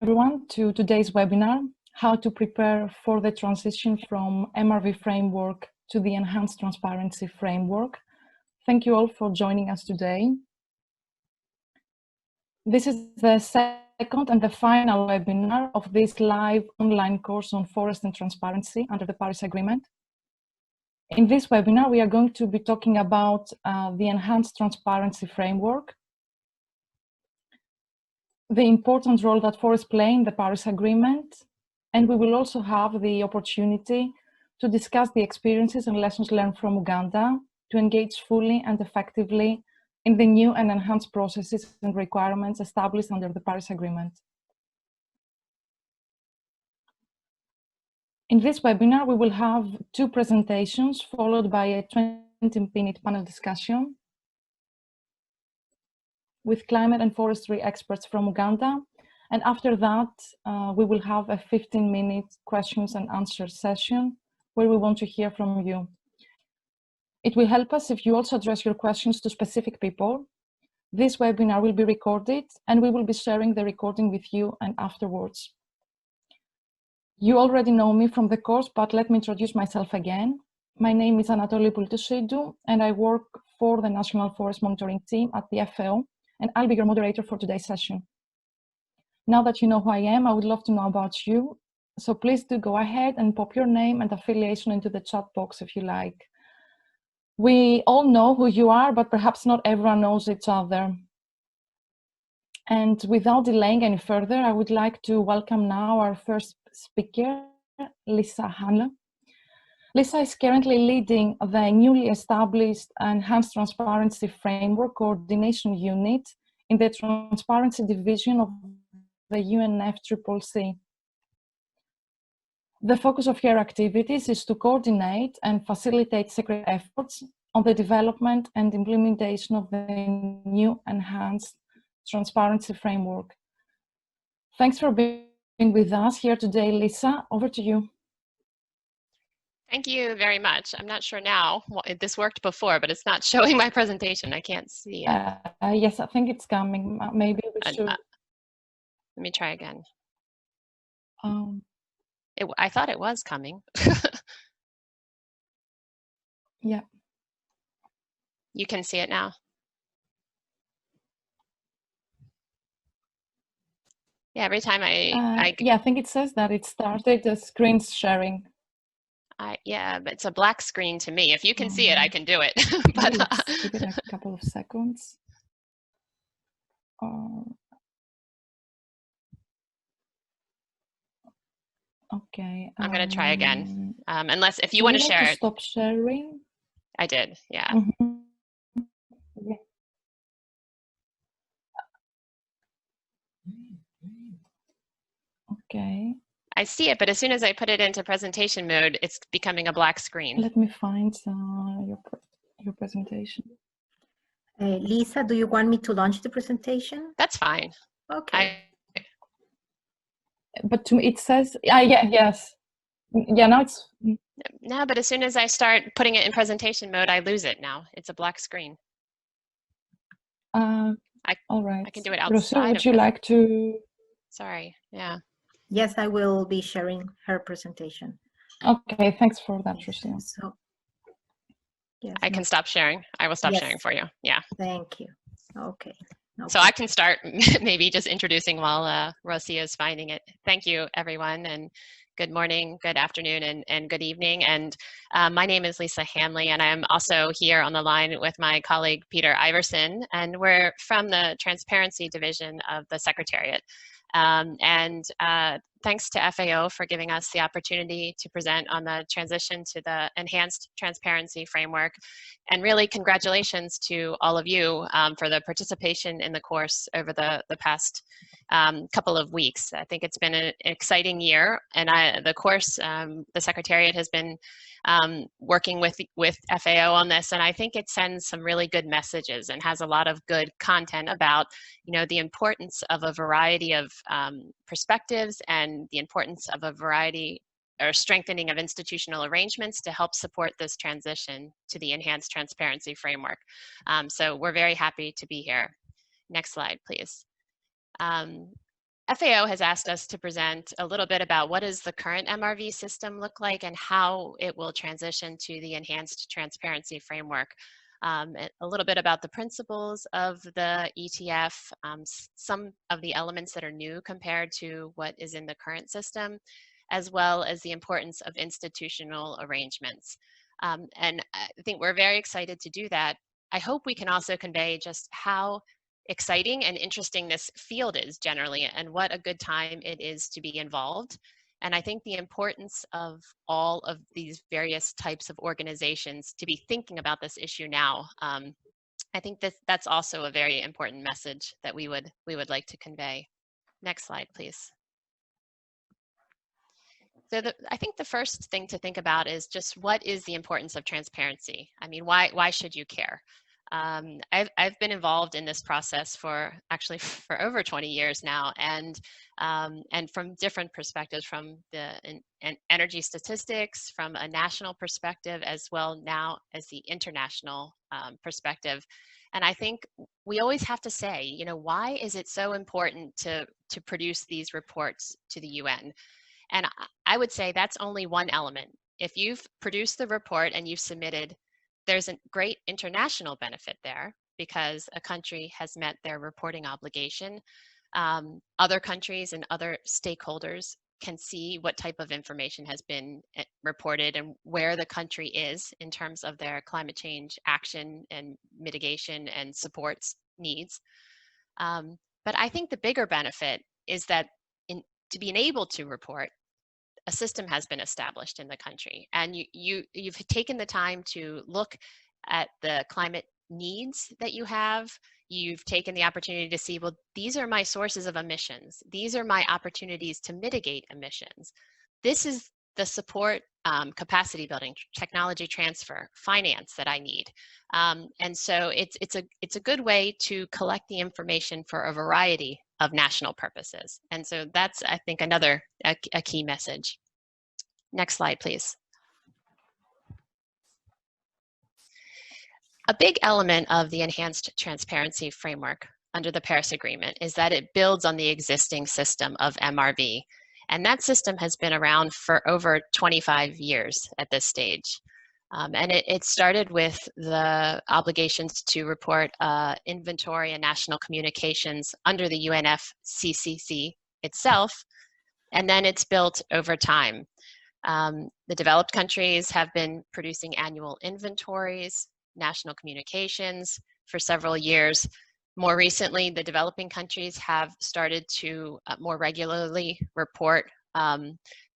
everyone to today's webinar, How to Prepare for the Transition from MRV Framework to the Enhanced Transparency Framework. Thank you all for joining us today. This is the second and the final webinar of this live online course on forest and transparency under the Paris Agreement. In this webinar, we are going to be talking about the Enhanced Transparency Framework, the important role that forests play in the Paris Agreement, and we will also have the opportunity to discuss the experiences and lessons learned from Uganda to engage fully and effectively in the new and enhanced processes and requirements established under the Paris Agreement. In this webinar, we will have two presentations followed by a 20-minute panel discussion with climate and forestry experts from Uganda. And after that, we will have a 15-minute questions and answers session where we want to hear from you. It will help us if you also address your questions to specific people. This webinar will be recorded and we will be sharing the recording with you and afterwards. You already know me from the course, but let me introduce myself again. My name is Anatoly Pultushidou and I work for the National Forest Monitoring Team at the FAO, and I'll be your moderator for today's session. Now that you know who I am, I would love to know about you. So please do go ahead and pop your name and affiliation into the chat box if you like. We all know who you are, but perhaps not everyone knows each other. And without delaying any further, I would like to welcome now our first speaker, Lisa Hanle. Lisa is currently leading the newly established Enhanced Transparency Framework Coordination Unit in the Transparency Division of the UNFCCC. The focus of her activities is to coordinate and facilitate secretary efforts on the development and implementation of the new Enhanced Transparency Framework. Thanks for being with us here today, Lisa. Over to you. Thank you very much. I'm not sure now, this worked before, but it's not showing my presentation. I can't see it. Yes, I think it's coming. Maybe we should. Let me try again. I I thought it was coming. Yeah. You can see it now. Yeah, every time yeah, I think it says that it started the screen sharing. Yeah, but it's a black screen to me. If you can see it, I can do it. But let's give it a couple of seconds. Okay. I'm going to try again. Unless if you want to share it. Stop sharing. I did. Yeah. Yeah. Okay. I see it, but as soon as I put it into presentation mode, it's becoming a black screen. Let me find your presentation. Lisa, do you want me to launch the presentation? That's fine. Okay. But to me it says, yeah, yes. Yeah, now it's... No, but as soon as I start putting it in presentation mode, I lose it now. It's a black screen. All right. I can do it outside. Rosu, would you like to... Sorry, yeah. Yes, I will be sharing her presentation. Okay, thanks for that, Rosu. So, yes, I can stop sharing. I will stop sharing for you. Yeah. Thank you. Okay. So I can start maybe just introducing while Rosia is finding it. Thank you, everyone, and good morning, good afternoon, and good evening. And my name is Lisa Hanley, and I'm also here on the line with my colleague, Peter Iverson, and we're from the Transparency Division of the Secretariat. Thanks to FAO for giving us the opportunity to present on the transition to the Enhanced Transparency Framework. And really congratulations to all of you for the participation in the course over the past couple of weeks. I think it's been an exciting year, and the course, the Secretariat has been working with FAO on this, and I think it sends some really good messages and has a lot of good content about, the importance of a variety of perspectives and the importance of a variety or strengthening of institutional arrangements to help support this transition to the Enhanced Transparency Framework. So we're very happy to be here. Next slide, please. FAO has asked us to present a little bit about what does the current MRV system look like and how it will transition to the enhanced transparency framework. A little bit about the principles of the ETF, some of the elements that are new compared to what is in the current system, as well as the importance of institutional arrangements. And I think we're very excited to do that. I hope we can also convey just how exciting and interesting this field is generally, and what a good time it is to be involved. And I think the importance of all of these various types of organizations to be thinking about this issue now. I think that's also a very important message that we would like to convey. Next slide, please. So I think the first thing to think about is just what is the importance of transparency? I mean, why should you care? I've been involved in this process for over 20 years now, and from different perspectives, from the energy statistics, from a national perspective, as well now as the international perspective. And I think we always have to say, you know, why is it so important to produce these reports to the UN? And I would say that's only one element. If you've produced the report and you've submitted, there's a great international benefit there because a country has met their reporting obligation. Other countries and other stakeholders can see what type of information has been reported and where the country is in terms of their climate change action and mitigation and supports needs. But I think the bigger benefit is that to being able to report, a system has been established in the country, and you've taken the time to look at the climate needs that you have. You've taken the opportunity to see, well, these are my sources of emissions. These are my opportunities to mitigate emissions. This is the support, capacity building, technology transfer, finance that I need. And so it's a good way to collect the information for a variety of national purposes. And so that's, I think, another a key message. Next slide, please. A big element of the enhanced transparency framework under the Paris Agreement is that it builds on the existing system of MRV. And that system has been around for over 25 years at this stage. And it started with the obligations to report inventory and national communications under the UNFCCC itself, and then it's built over time. The developed countries have been producing annual inventories, national communications for several years. More recently, the developing countries have started to more regularly report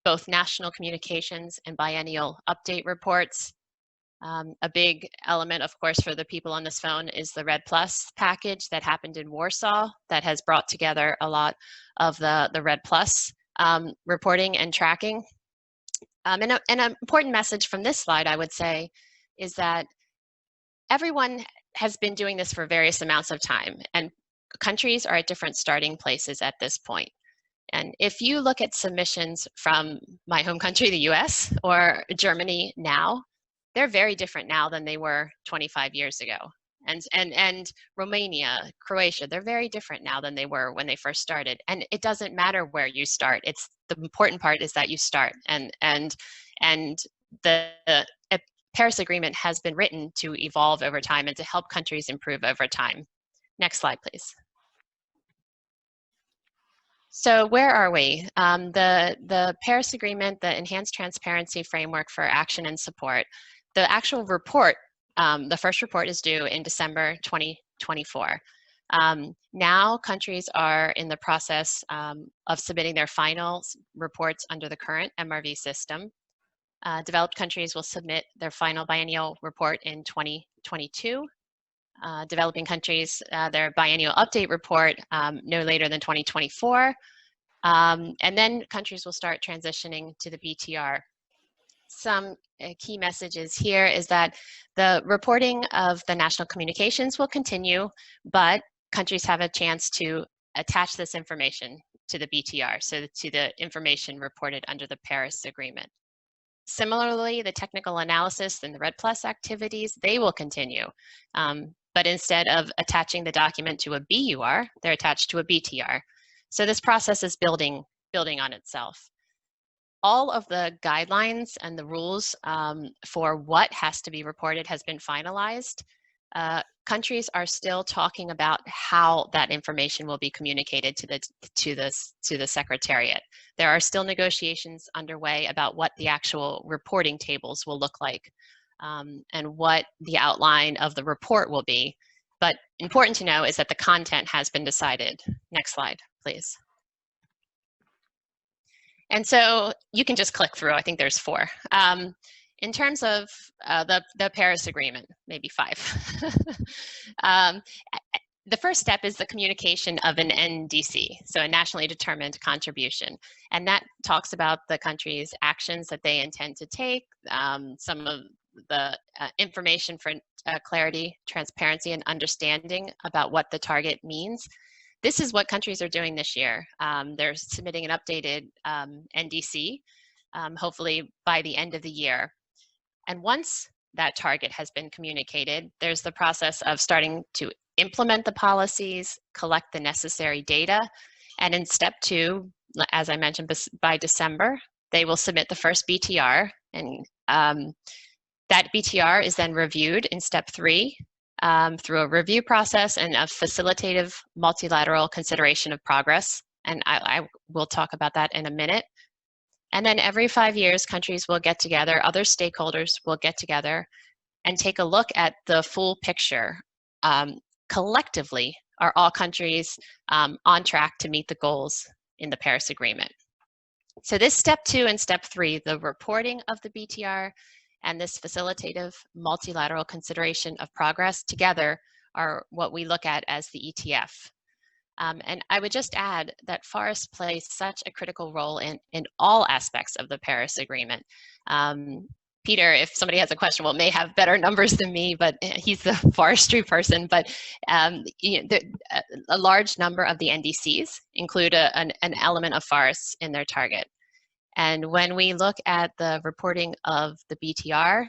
both national communications and biennial update reports. A big element, of course, for the people on this phone is the RED Plus package that happened in Warsaw that has brought together a lot of the RED Plus reporting and tracking. And an important message from this slide, I would say, is that everyone has been doing this for various amounts of time, and countries are at different starting places at this point. And if you look at submissions from my home country, the US, or Germany now, they're very different now than they were 25 years ago. And Romania, Croatia, they're very different now than they were when they first started. And it doesn't matter where you start. It's the important part is that you start. And the Paris Agreement has been written to evolve over time and to help countries improve over time. Next slide, please. So where are we? The Paris Agreement, the Enhanced Transparency Framework for Action and Support, the actual report, the first report is due in December 2024. Now countries are in the process of submitting their final reports under the current MRV system. Developed countries will submit their final biennial report in 2022. Developing countries, their biennial update report no later than 2024. And then countries will start transitioning to the BTR. Some key messages here is that the reporting of the national communications will continue, but countries have a chance to attach this information to the BTR, so to the information reported under the Paris Agreement. Similarly, the technical analysis and the RED Plus activities, they will continue. But instead of attaching the document to a BUR, they're attached to a BTR. So this process is building on itself. All of the guidelines and the rules for what has to be reported has been finalized. Countries are still talking about how that information will be communicated to the Secretariat. There are still negotiations underway about what the actual reporting tables will look like and what the outline of the report will be. But important to know is that the content has been decided. Next slide, please. And so you can just click through. I think there's 4. In terms of the Paris Agreement, maybe 5. The first step is the communication of an NDC, so a nationally determined contribution. And that talks about the country's actions that they intend to take, some of the information for clarity, transparency, and understanding about what the target means. This is what countries are doing this year. They're submitting an updated NDC, hopefully by the end of the year. And once that target has been communicated, there's the process of starting to implement the policies, collect the necessary data, and in step 2, as I mentioned, by December, they will submit the first BTR, and that BTR is then reviewed in step 3 through a review process and a facilitative multilateral consideration of progress. And I will talk about that in a minute. And then every 5 years, countries will get together, other stakeholders will get together and take a look at the full picture. Collectively, are all countries on track to meet the goals in the Paris Agreement? So this step 2 and step 3, the reporting of the BTR and this facilitative multilateral consideration of progress together are what we look at as the ETF. And I would just add that forests play such a critical role in all aspects of the Paris Agreement. Peter, if somebody has a question, may have better numbers than me, but he's the forestry person. But you know, a large number of the NDCs include an element of forests in their target. And when we look at the reporting of the BTR,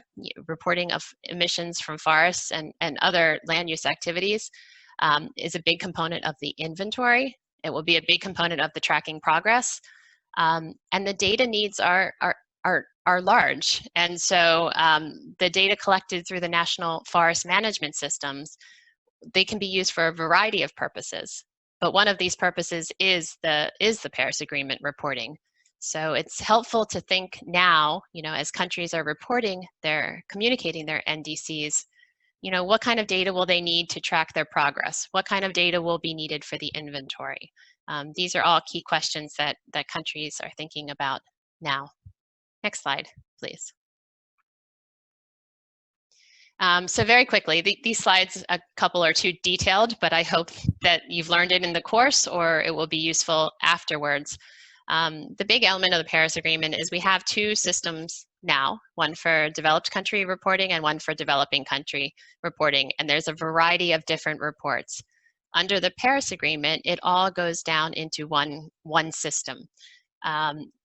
reporting of emissions from forests and other land use activities is a big component of the inventory. It will be a big component of the tracking progress. And the data needs are large. And so the data collected through the National Forest Management Systems, they can be used for a variety of purposes. But one of these purposes is the Paris Agreement reporting. So it's helpful to think now, you know, as countries are communicating their NDCs, you know, what kind of data will they need to track their progress? What kind of data will be needed for the inventory? These are all key questions that countries are thinking about now. Next slide, please. So very quickly, these slides, a couple are too detailed, but I hope that you've learned it in the course or it will be useful afterwards. The big element of the Paris Agreement is we have 2 systems now, one for developed country reporting and one for developing country reporting, and there's a variety of different reports. Under the Paris Agreement, it all goes down into one system.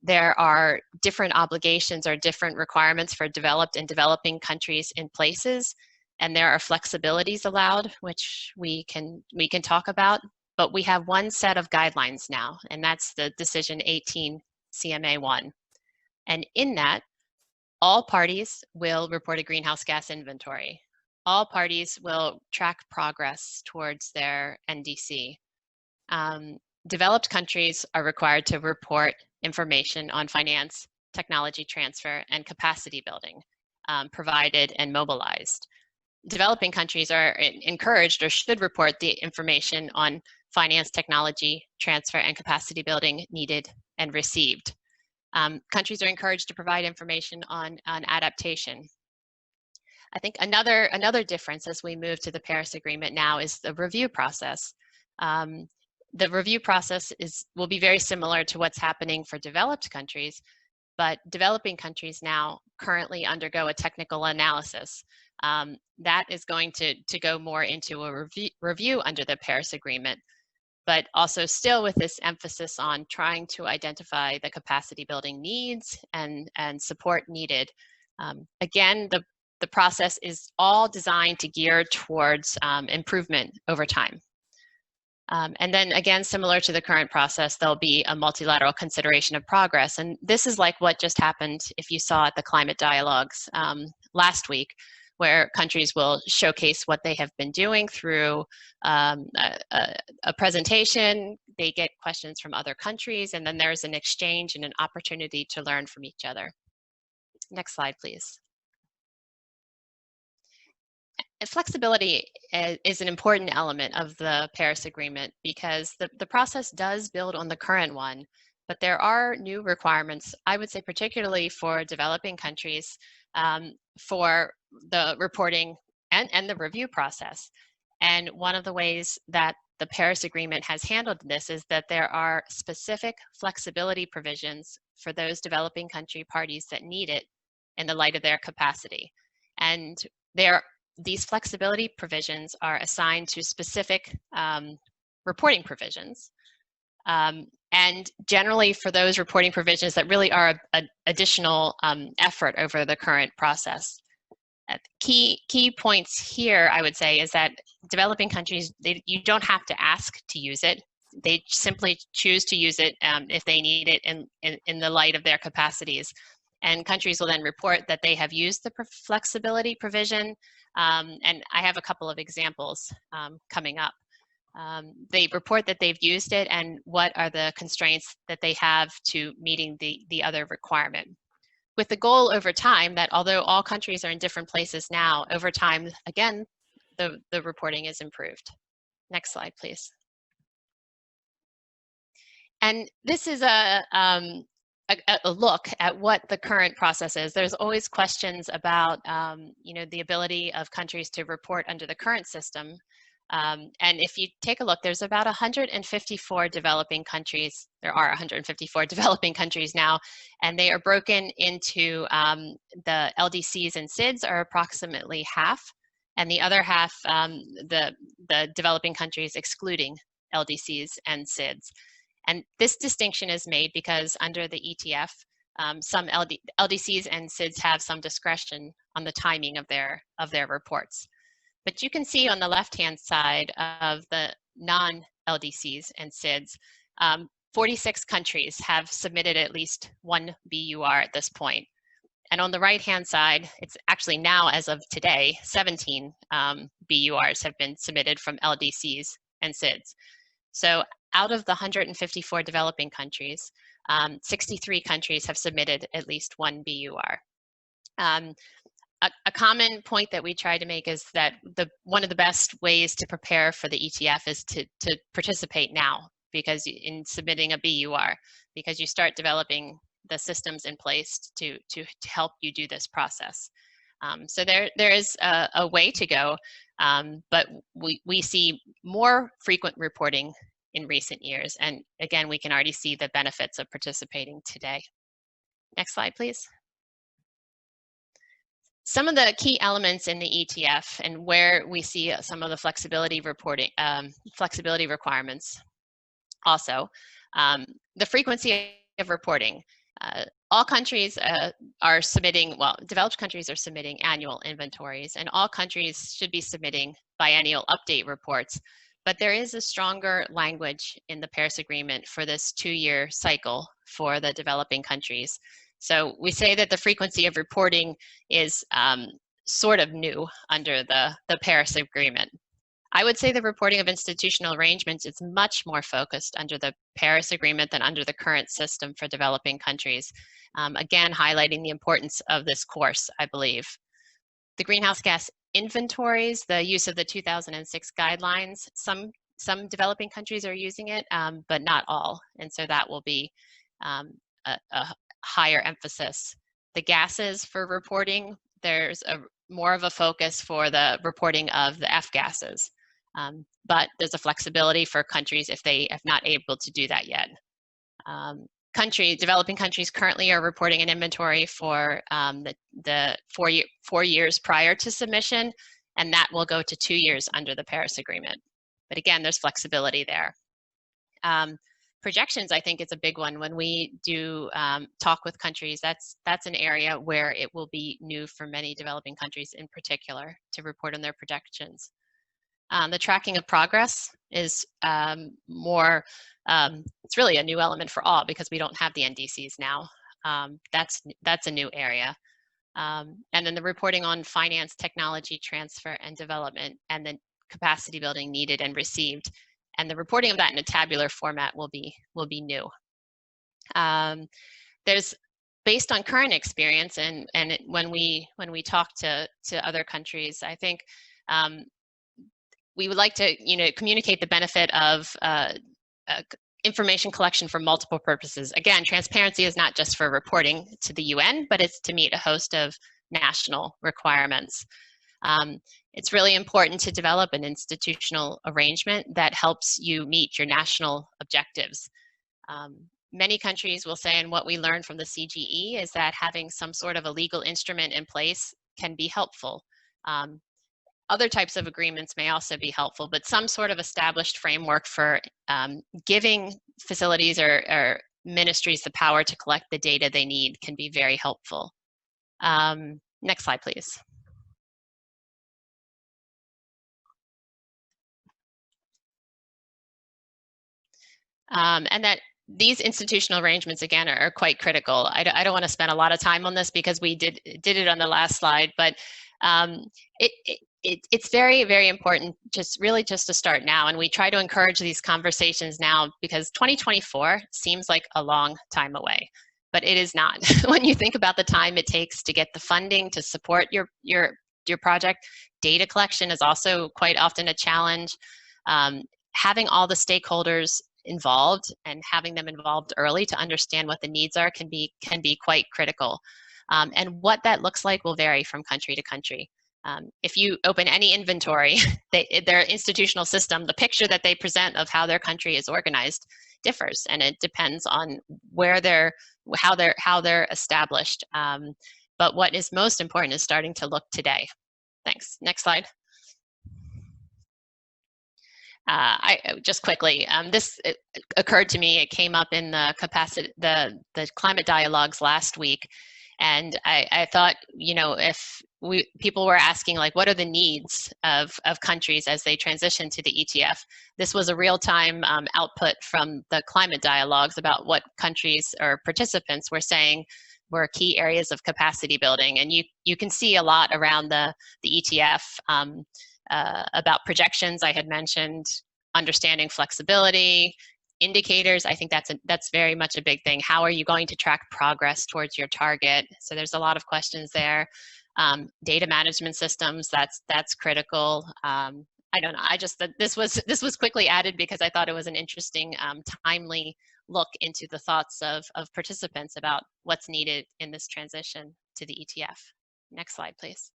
There are different obligations or different requirements for developed and developing countries in places, and there are flexibilities allowed, which we can talk about. But we have one set of guidelines now, and that's the Decision 18 CMA1. And in that, all parties will report a greenhouse gas inventory. All parties will track progress towards their NDC. Developed countries are required to report information on finance, technology transfer, and capacity building, provided and mobilized. Developing countries are encouraged or should report the information on finance, technology, transfer, and capacity building needed and received. Countries are encouraged to provide information on adaptation. I think another difference as we move to the Paris Agreement now is the review process. The review process will be very similar to what's happening for developed countries, but developing countries now currently undergo a technical analysis. That is going to go more into a review under the Paris Agreement, but also still with this emphasis on trying to identify the capacity building needs and support needed. Again, the process is all designed to gear towards improvement over time. And then again, similar to the current process, there'll be a multilateral consideration of progress. And this is like what just happened if you saw at the climate dialogues last week, where countries will showcase what they have been doing through a presentation. They get questions from other countries, and then there's an exchange and an opportunity to learn from each other. Next slide, please. Flexibility is an important element of the Paris Agreement because the process does build on the current one, but there are new requirements, I would say particularly for developing countries, for the reporting and the review process. And one of the ways that the Paris Agreement has handled this is that there are specific flexibility provisions for those developing country parties that need it in the light of their capacity. And these flexibility provisions are assigned to specific reporting provisions. And generally for those reporting provisions that really are an additional effort over the current process. Key points here, I would say, is that developing countries, you don't have to ask to use it. They simply choose to use it if they need it in the light of their capacities. And countries will then report that they have used the flexibility provision. And I have a couple of examples coming up. They report that they've used it and what are the constraints that they have to meeting the other requirement. With the goal over time that although all countries are in different places now, over time, again, the reporting is improved. Next slide, please. And this is a look at what the current process is. There's always questions about the ability of countries to report under the current system. And if you take a look, there's about 154 developing countries. There are 154 developing countries now, and they are broken into the LDCs and SIDS are approximately half, and the other half, the developing countries excluding LDCs and SIDS. And this distinction is made because under the ETF, some LDCs and SIDS have some discretion on the timing of their reports. But you can see on the left-hand side of the non-LDCs and SIDS, 46 countries have submitted at least one BUR at this point. And on the right-hand side, it's actually now, as of today, 17 BURs have been submitted from LDCs and SIDS. So out of the 154 developing countries, 63 countries have submitted at least one BUR. A common point that we try to make is that one of the best ways to prepare for the ETF is to participate now, because in submitting a BUR, because you start developing the systems in place to help you do this process. So there is a way to go, but we see more frequent reporting in recent years. And again, we can already see the benefits of participating today. Next slide, please. Some of the key elements in the ETF and where we see some of the flexibility reporting, flexibility requirements. Also, the frequency of reporting. All countries are submitting, well, developed countries are submitting annual inventories, and all countries should be submitting biennial update reports. But there is a stronger language in the Paris Agreement for this 2-year cycle for the developing countries. So we say that the frequency of reporting is sort of new under the Paris Agreement. I would say the reporting of institutional arrangements is much more focused under the Paris Agreement than under the current system for developing countries. Again, highlighting the importance of this course, I believe. The greenhouse gas inventories, the use of the 2006 guidelines, some developing countries are using it, but not all. And so that will be a higher emphasis. The gases for reporting, there's more of a focus for the reporting of the F gases. But there's a flexibility for countries if they have not able to do that yet. Developing countries currently are reporting an inventory for the 4 years prior to submission, and that will go to 2 years under the Paris Agreement. But again, there's flexibility there. Projections, I think, is a big one. When we do talk with countries, that's an area where it will be new for many developing countries in particular to report on their projections. The tracking of progress is it's really a new element for all because we don't have the NDCs now. That's a new area. And then the reporting on finance, technology transfer and development, and then capacity building needed and received. And the reporting of that in a tabular format will be new. There's, based on current experience when we talk to other countries, I think we would like to communicate the benefit of information collection for multiple purposes. Again, transparency is not just for reporting to the UN, but it's to meet a host of national requirements. It's really important to develop an institutional arrangement that helps you meet your national objectives. Many countries will say, and what we learned from the CGE is that having some sort of a legal instrument in place can be helpful. Other types of agreements may also be helpful, but some sort of established framework for giving facilities or ministries the power to collect the data they need can be very helpful. Next slide, please. And that these institutional arrangements, again, are quite critical. I don't want to spend a lot of time on this because we did it on the last slide, but it's very, very important just to start now. And we try to encourage these conversations now because 2024 seems like a long time away, but it is not. When you think about the time it takes to get the funding to support your project, data collection is also quite often a challenge. Having all the stakeholders involved and having them involved early to understand what the needs are can be quite critical. And what that looks like will vary from country to country. If you open any inventory, their institutional system, the picture that they present of how their country is organized differs, and it depends on how they're established. But what is most important is starting to look today. Thanks. Next slide. Just quickly, this occurred to me. It came up in the climate dialogues last week, and I thought, if people were asking, like, what are the needs of countries as they transition to the ETF? This was a real-time output from the climate dialogues about what countries or participants were saying were key areas of capacity building, and you can see a lot around the ETF. About projections, I had mentioned, understanding flexibility, indicators. I think that's very much a big thing. How are you going to track progress towards your target? So there's a lot of questions there. Data management systems, that's critical. I don't know. This was quickly added because I thought it was an interesting, timely look into the thoughts of participants about what's needed in this transition to the ETF. Next slide, please.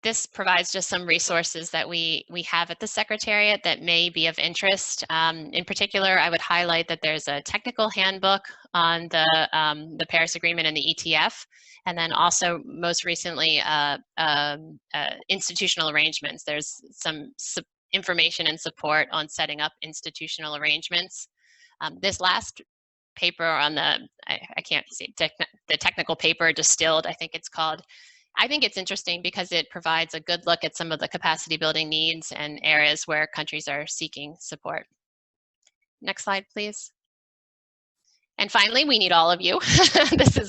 This provides just some resources that we have at the Secretariat that may be of interest. In particular, I would highlight that there's a technical handbook on the Paris Agreement and the ETF, and then also most recently institutional arrangements. There's some information and support on setting up institutional arrangements. This last paper on I can't see, the technical paper distilled, I think it's called. I think it's interesting because it provides a good look at some of the capacity building needs and areas where countries are seeking support. Next slide, please. And finally, we need all of you.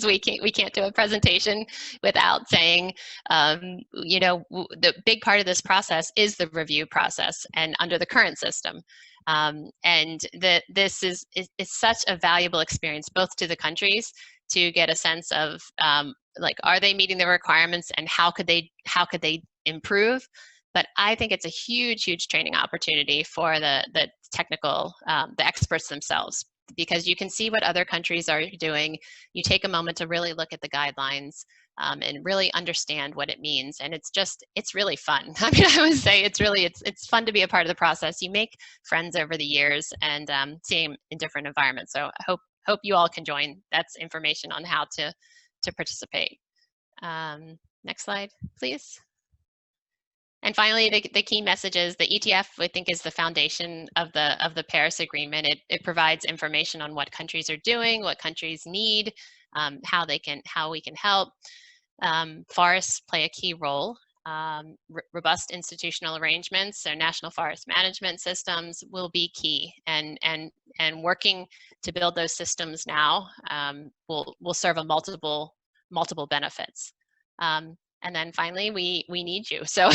We can't do a presentation without saying, the big part of this process is the review process, and under the current system. This is such a valuable experience, both to the countries to get a sense of are they meeting the requirements, and how could they improve? But I think it's a huge training opportunity for the technical, the experts themselves, because you can see what other countries are doing. You take a moment to really look at the guidelines and really understand what it means, and it's really fun. I mean, I would say it's fun to be a part of the process. You make friends over the years and seeing in different environments. So I hope you all can join. That's information on how to participate. Next slide, please. And finally, the key messages. The ETF, I think, is the foundation of the Paris Agreement. It provides information on what countries are doing, what countries need, how we can help. Forests play a key role robust institutional arrangements, so national forest management systems will be key, and working to build those systems now will serve a multiple benefits. And then finally, we need you. So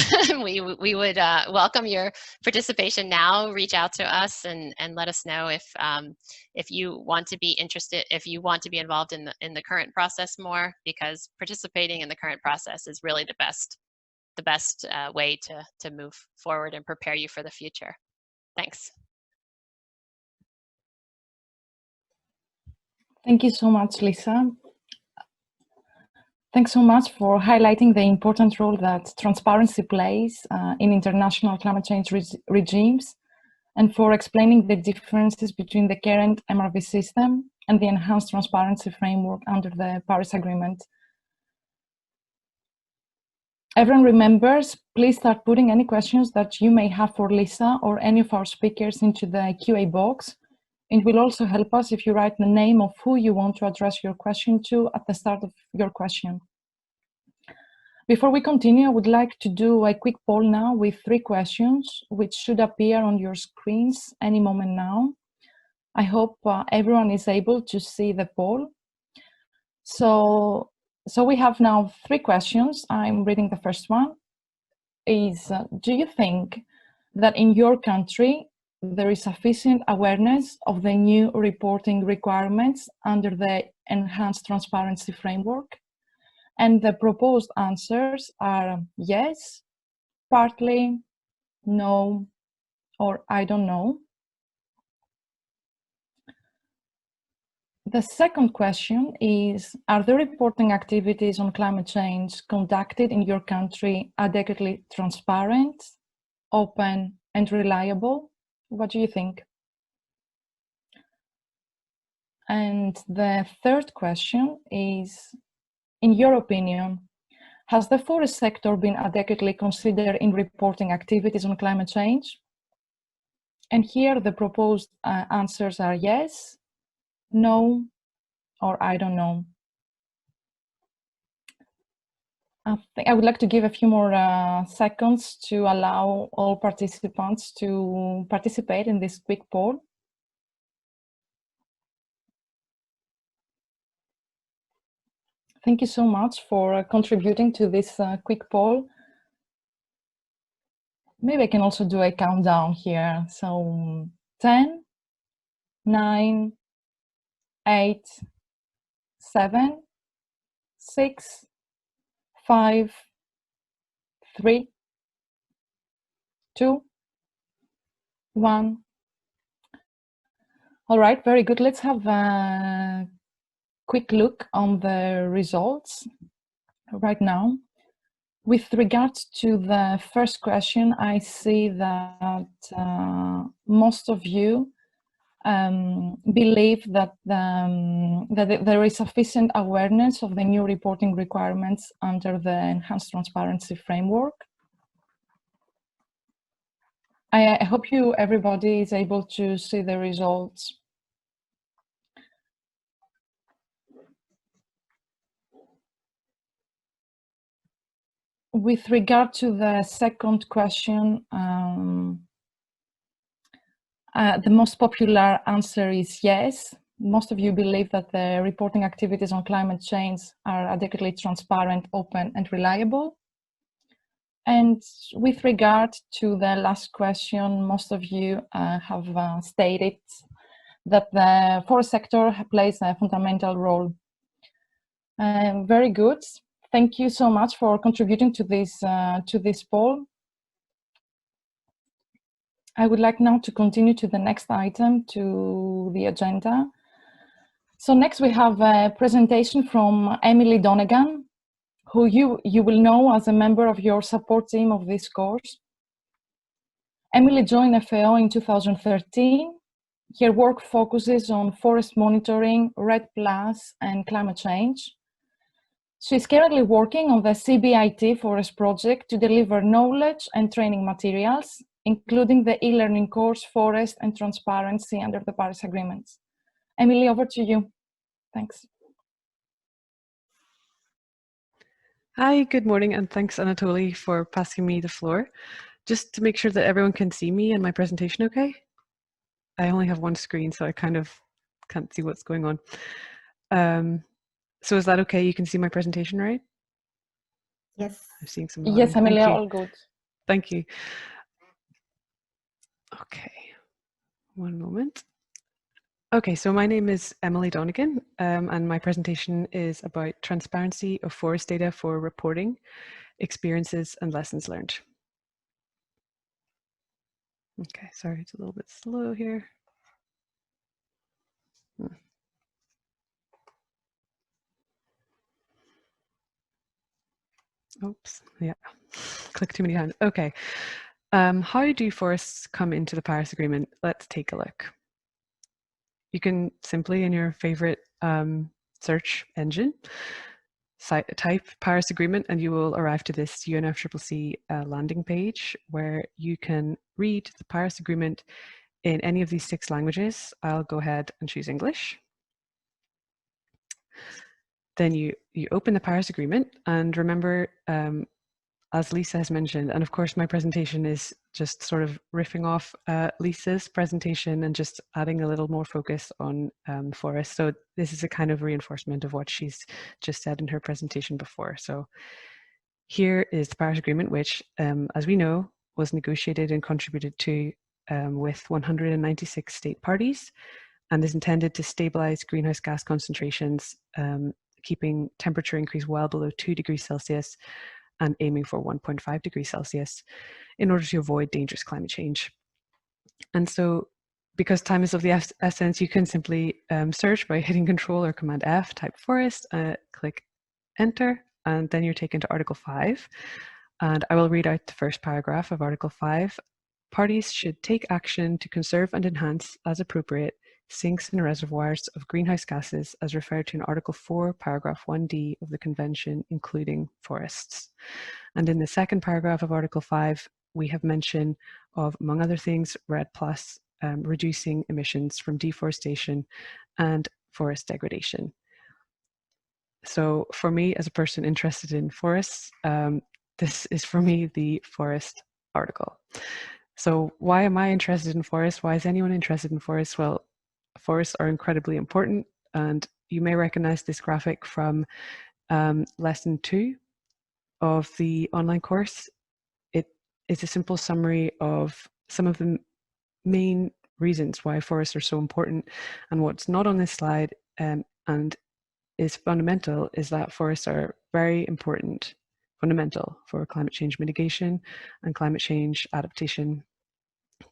we would welcome your participation now. Reach out to us and let us know if you want to be interested, if you want to be involved in the current process more, because participating in the current process is really the best way to move forward and prepare you for the future. Thanks. Thank you so much, Lisa. Thanks so much for highlighting the important role that transparency plays in international climate change regimes, and for explaining the differences between the current MRV system and the enhanced transparency framework under the Paris Agreement. Everyone remembers, please start putting any questions that you may have for Lisa or any of our speakers into the QA box. It will also help us if you write the name of who you want to address your question to at the start of your question. Before we continue, I would like to do a quick poll now with 3 questions, which should appear on your screens any moment now. I hope everyone is able to see the poll. So we have now 3 questions. I'm reading the first one. Is, do you think that in your country, there is sufficient awareness of the new reporting requirements under the enhanced transparency framework? And the proposed answers are yes, partly, no, or I don't know. The second question is, are the reporting activities on climate change conducted in your country adequately transparent, open, and reliable? What do you think? And the third question is, in your opinion, has the forest sector been adequately considered in reporting activities on climate change? And here the proposed answers are yes, no, or I don't know. I would like to give a few more seconds to allow all participants to participate in this quick poll. Thank you so much for contributing to this quick poll. Maybe I can also do a countdown here. So 10, 9, 8, 7, 6, 5, 3, 2, 1. All right, very good. Let's have a quick look on the results right now. With regards to the first question, I see that most of you believe that, that there is sufficient awareness of the new reporting requirements under the enhanced transparency framework. I hope everybody is able to see the results. With regard to the second question, the most popular answer is yes. Most of you believe that the reporting activities on climate change are adequately transparent, open, and reliable. And with regard to the last question, most of you have stated that the forest sector plays a fundamental role. Very good. Thank you so much for contributing to this poll. I would like now to continue to the next item to the agenda. So next we have a presentation from Emily Donegan, who you will know as a member of your support team of this course. Emily joined FAO in 2013. Her work focuses on forest monitoring, REDD+, and climate change. She's currently working on the CBIT Forest project to deliver knowledge and training materials, including the e-learning course, Forest and Transparency under the Paris Agreement. Emily, over to you. Thanks. Hi, good morning, and thanks, Anatoly, for passing me the floor. Just to make sure that everyone can see me and my presentation okay? I only have one screen, so I kind of can't see what's going on. So is that okay? You can see my presentation, right? Yes. I'm seeing some Yes, nodding. Amelia, Thank you. all good. Thank you. Okay, one moment. Okay, so my name is Emily Donegan, and my presentation is about transparency of forest data for reporting, experiences, and lessons learned. Okay, sorry, it's a little bit slow here. Oops, yeah, click too many times. Okay, how do forests come into the Paris Agreement? Let's take a look. You can simply, in your favorite search engine, type Paris Agreement and you will arrive to this UNFCCC landing page where you can read the Paris Agreement in any of these 6 languages. I'll go ahead and choose English. Then you open the Paris Agreement, and remember, as Lisa has mentioned, and of course my presentation is just sort of riffing off Lisa's presentation and just adding a little more focus on forests. So this is a kind of reinforcement of what she's just said in her presentation before. So here is the Paris Agreement, which, as we know, was negotiated and contributed to with 196 state parties, and is intended to stabilize greenhouse gas concentrations, keeping temperature increase well below 2 degrees Celsius and aiming for 1.5 degrees Celsius in order to avoid dangerous climate change. And so, because time is of the essence, you can simply search by hitting Control or Command F, type forest, click Enter, and then you're taken to Article 5. And I will read out the first paragraph of Article 5. Parties should take action to conserve and enhance, as appropriate, sinks and reservoirs of greenhouse gases as referred to in Article 4, paragraph 1D of the Convention, including forests. And in the second paragraph of Article 5, we have mention of, among other things, REDD+, reducing emissions from deforestation and forest degradation. So for me, as a person interested in forests, this is for me the forest article. So why am I interested in forests? Why is anyone interested in forests? Well, forests are incredibly important, and you may recognize this graphic from lesson 2 of the online course. It is a simple summary of some of the main reasons why forests are so important, and what's not on this slide and is fundamental is that forests are very important, fundamental for climate change mitigation and climate change adaptation.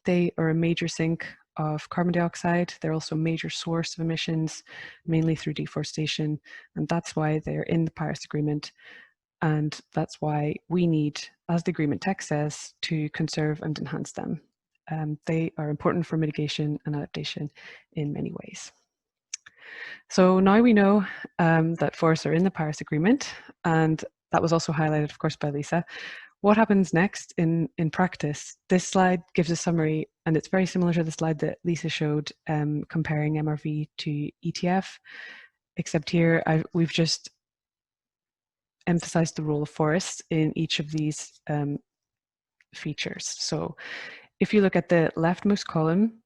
They are a major sink of carbon dioxide. They're also a major source of emissions, mainly through deforestation, and that's why they're in the Paris Agreement. And that's why we need, as the agreement text says, to conserve and enhance them. They are important for mitigation and adaptation in many ways. So now we know that forests are in the Paris Agreement, and that was also highlighted, of course, by Lisa. What happens next in practice? This slide gives a summary, and it's very similar to the slide that Lisa showed comparing MRV to ETF, except here we've just emphasized the role of forests in each of these features. So if you look at the leftmost column,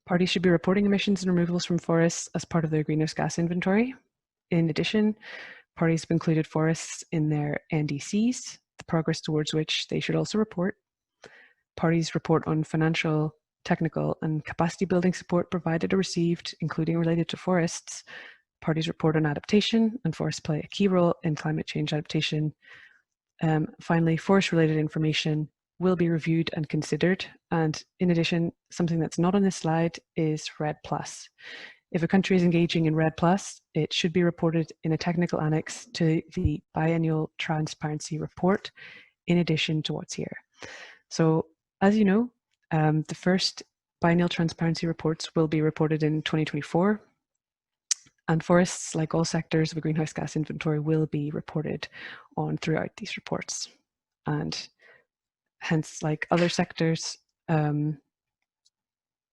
parties should be reporting emissions and removals from forests as part of their greenhouse gas inventory. In addition, parties have included forests in their NDCs, the progress towards which they should also report. Parties report on financial, technical, and capacity building support provided or received, including related to forests. Parties report on adaptation, and forests play a key role in climate change adaptation. Finally, forest-related information will be reviewed and considered. And in addition, something that's not on this slide is REDD+. If a country is engaging in REDD+, it should be reported in a technical annex to the biannual transparency report, in addition to what's here. So, as you know, the first biennial transparency reports will be reported in 2024, and forests, like all sectors of a greenhouse gas inventory, will be reported on throughout these reports. And hence, like other sectors,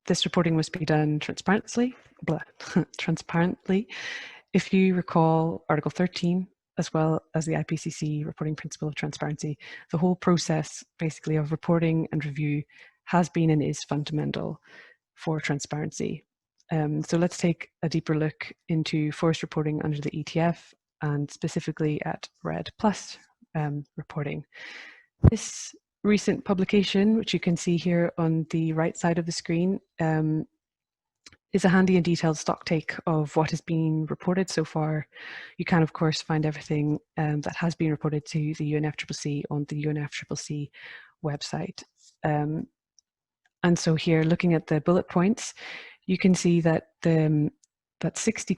this reporting must be done transparently. If you recall Article 13 as well as the IPCC reporting principle of transparency. The whole process basically of reporting and review has been and is fundamental for transparency. So let's take a deeper look into forest reporting under the ETF and specifically at REDD+ reporting. This recent publication, which you can see here on the right side of the screen, is a handy and detailed stock take of what has been reported so far. You can, of course, find everything that has been reported to the UNFCCC on the UNFCCC website. And so here, looking at the bullet points, you can see that that 60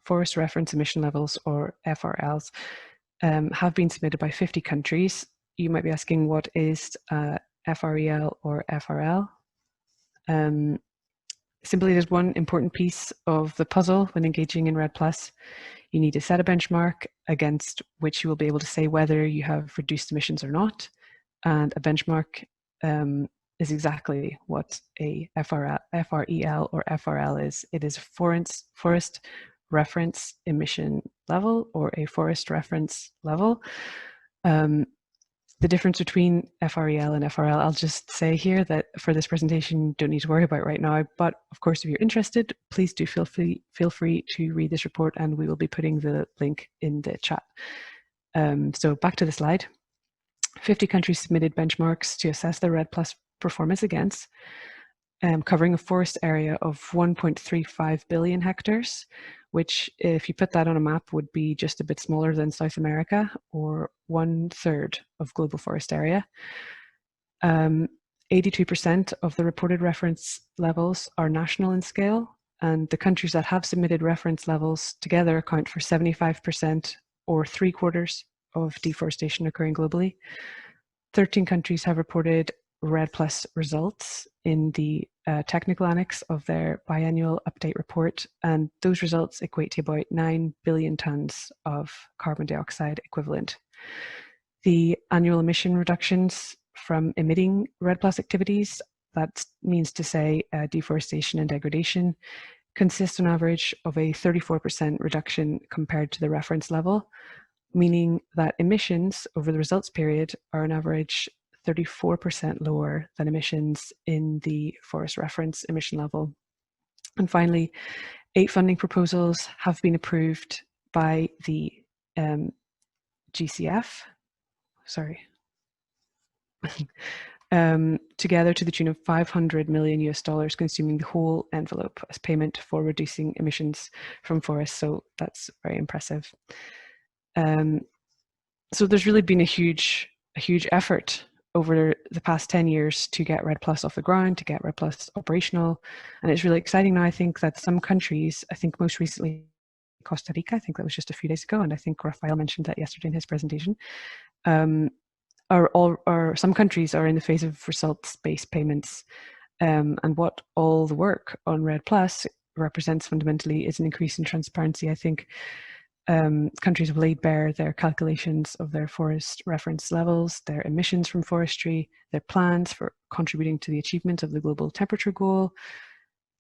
forest reference emission levels, or FRLs, have been submitted by 50 countries. You might be asking, what is FREL or FRL? Simply, there's one important piece of the puzzle when engaging in REDD+. You need to set a benchmark against which you will be able to say whether you have reduced emissions or not. And a benchmark is exactly what a FREL or FRL is. It is forest reference emission level, or a forest reference level. The difference between FREL and FRL, I'll just say here that for this presentation, you don't need to worry about right now. But of course, if you're interested, please do feel free to read this report, and we will be putting the link in the chat. So back to the slide. 50 countries submitted benchmarks to assess the REDD+ performance against, covering a forest area of 1.35 billion hectares, which, if you put that on a map, would be just a bit smaller than South America, or 1/3 of global forest area. 82% of the reported reference levels are national in scale, and the countries that have submitted reference levels together account for 75%, or 3/4 of deforestation occurring globally. 13 countries have reported REDD+ results in the technical annex of their biannual update report, and those results equate to about 9 billion tons of carbon dioxide equivalent. The annual emission reductions from emitting REDD+ activities, that means to say deforestation and degradation, consist on average of a 34% reduction compared to the reference level, meaning that emissions over the results period are on average 34% lower than emissions in the forest reference emission level. And finally, 8 funding proposals have been approved by the GCF, together to the tune of $500 million, consuming the whole envelope as payment for reducing emissions from forests. So that's very impressive. So there's really been a huge effort over the past 10 years to get REDD+ off the ground, to get REDD+ operational. And it's really exciting now, I think, that some countries, I think most recently Costa Rica, I think that was just a few days ago, and I think Rafael mentioned that yesterday in his presentation, some countries are in the phase of results-based payments. And what all the work on REDD+ represents fundamentally is an increase in transparency. I think countries have laid bare their calculations of their forest reference levels, their emissions from forestry, their plans for contributing to the achievement of the global temperature goal.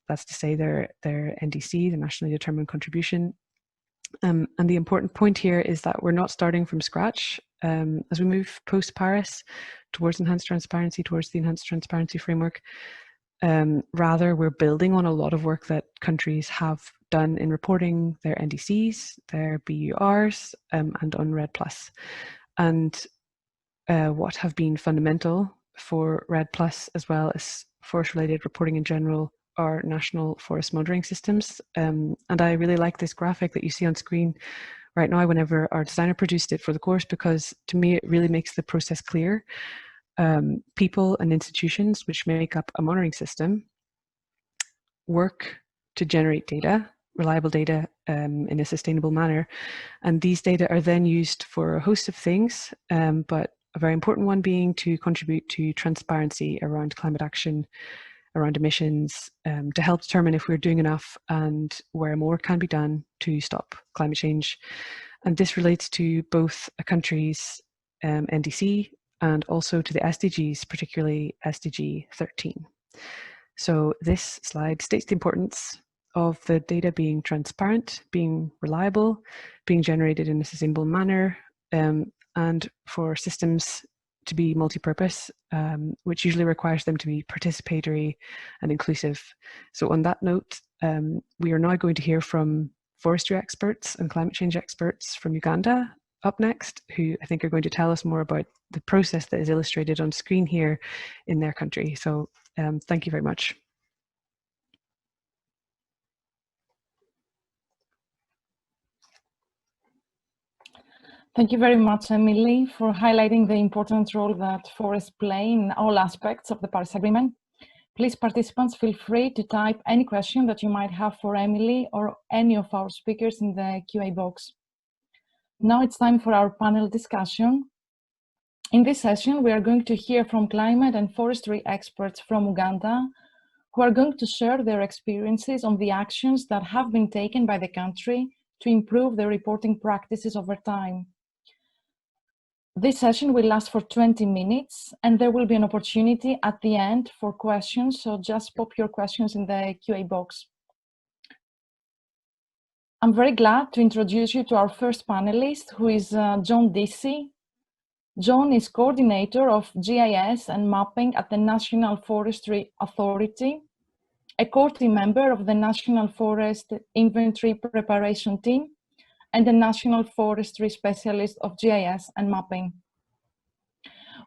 That's to say their NDC, the nationally determined contribution. And the important point here is that we're not starting from scratch. As we move post-Paris towards enhanced transparency, towards the enhanced transparency framework, rather, we're building on a lot of work that countries have done in reporting their NDCs, their BURs, and on REDD+. And what have been fundamental for REDD+, as well as forest-related reporting in general, are national forest monitoring systems. And I really like this graphic that you see on screen right now whenever our designer produced it for the course, because to me, it really makes the process clear. People and institutions which make up a monitoring system work to generate data, reliable data, in a sustainable manner. And these data are then used for a host of things, but a very important one being to contribute to transparency around climate action, around emissions, to help determine if we're doing enough and where more can be done to stop climate change. And this relates to both a country's NDC and also to the SDGs, particularly SDG 13. So this slide states the importance of the data being transparent, being reliable, being generated in a sustainable manner, and for systems to be multi-purpose, which usually requires them to be participatory and inclusive. So on that note, we are now going to hear from forestry experts and climate change experts from Uganda up next, who I think are going to tell us more about the process that is illustrated on screen here in their country. So thank you very much. Thank you very much, Emily, for highlighting the important role that forests play in all aspects of the Paris Agreement. Please, participants, feel free to type any question that you might have for Emily or any of our speakers in the QA box. Now it's time for our panel discussion. In this session, we are going to hear from climate and forestry experts from Uganda, who are going to share their experiences on the actions that have been taken by the country to improve their reporting practices over time. This session will last for 20 minutes, and there will be an opportunity at the end for questions, so just pop your questions in the QA box. I'm very glad to introduce you to our first panelist, who is John Dissy. John is coordinator of GIS and mapping at the National Forestry Authority, a core team member of the National Forest Inventory Preparation Team, and the National Forestry Specialist of GIS and mapping.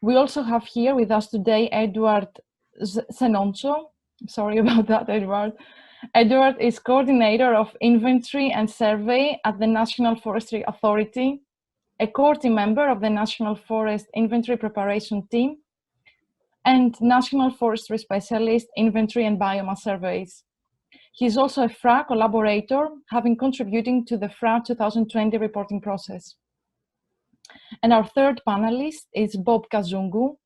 We also have here with us today Edward Senoncho. Sorry about that, Edward. Edward is coordinator of inventory and survey at the National Forestry Authority, a core team member of the National Forest Inventory Preparation Team, and National Forestry Specialist Inventory and Biomass Surveys. He is also a FRA collaborator, having contributing to the FRA 2020 reporting process. And our third panelist is Bob Kazungu.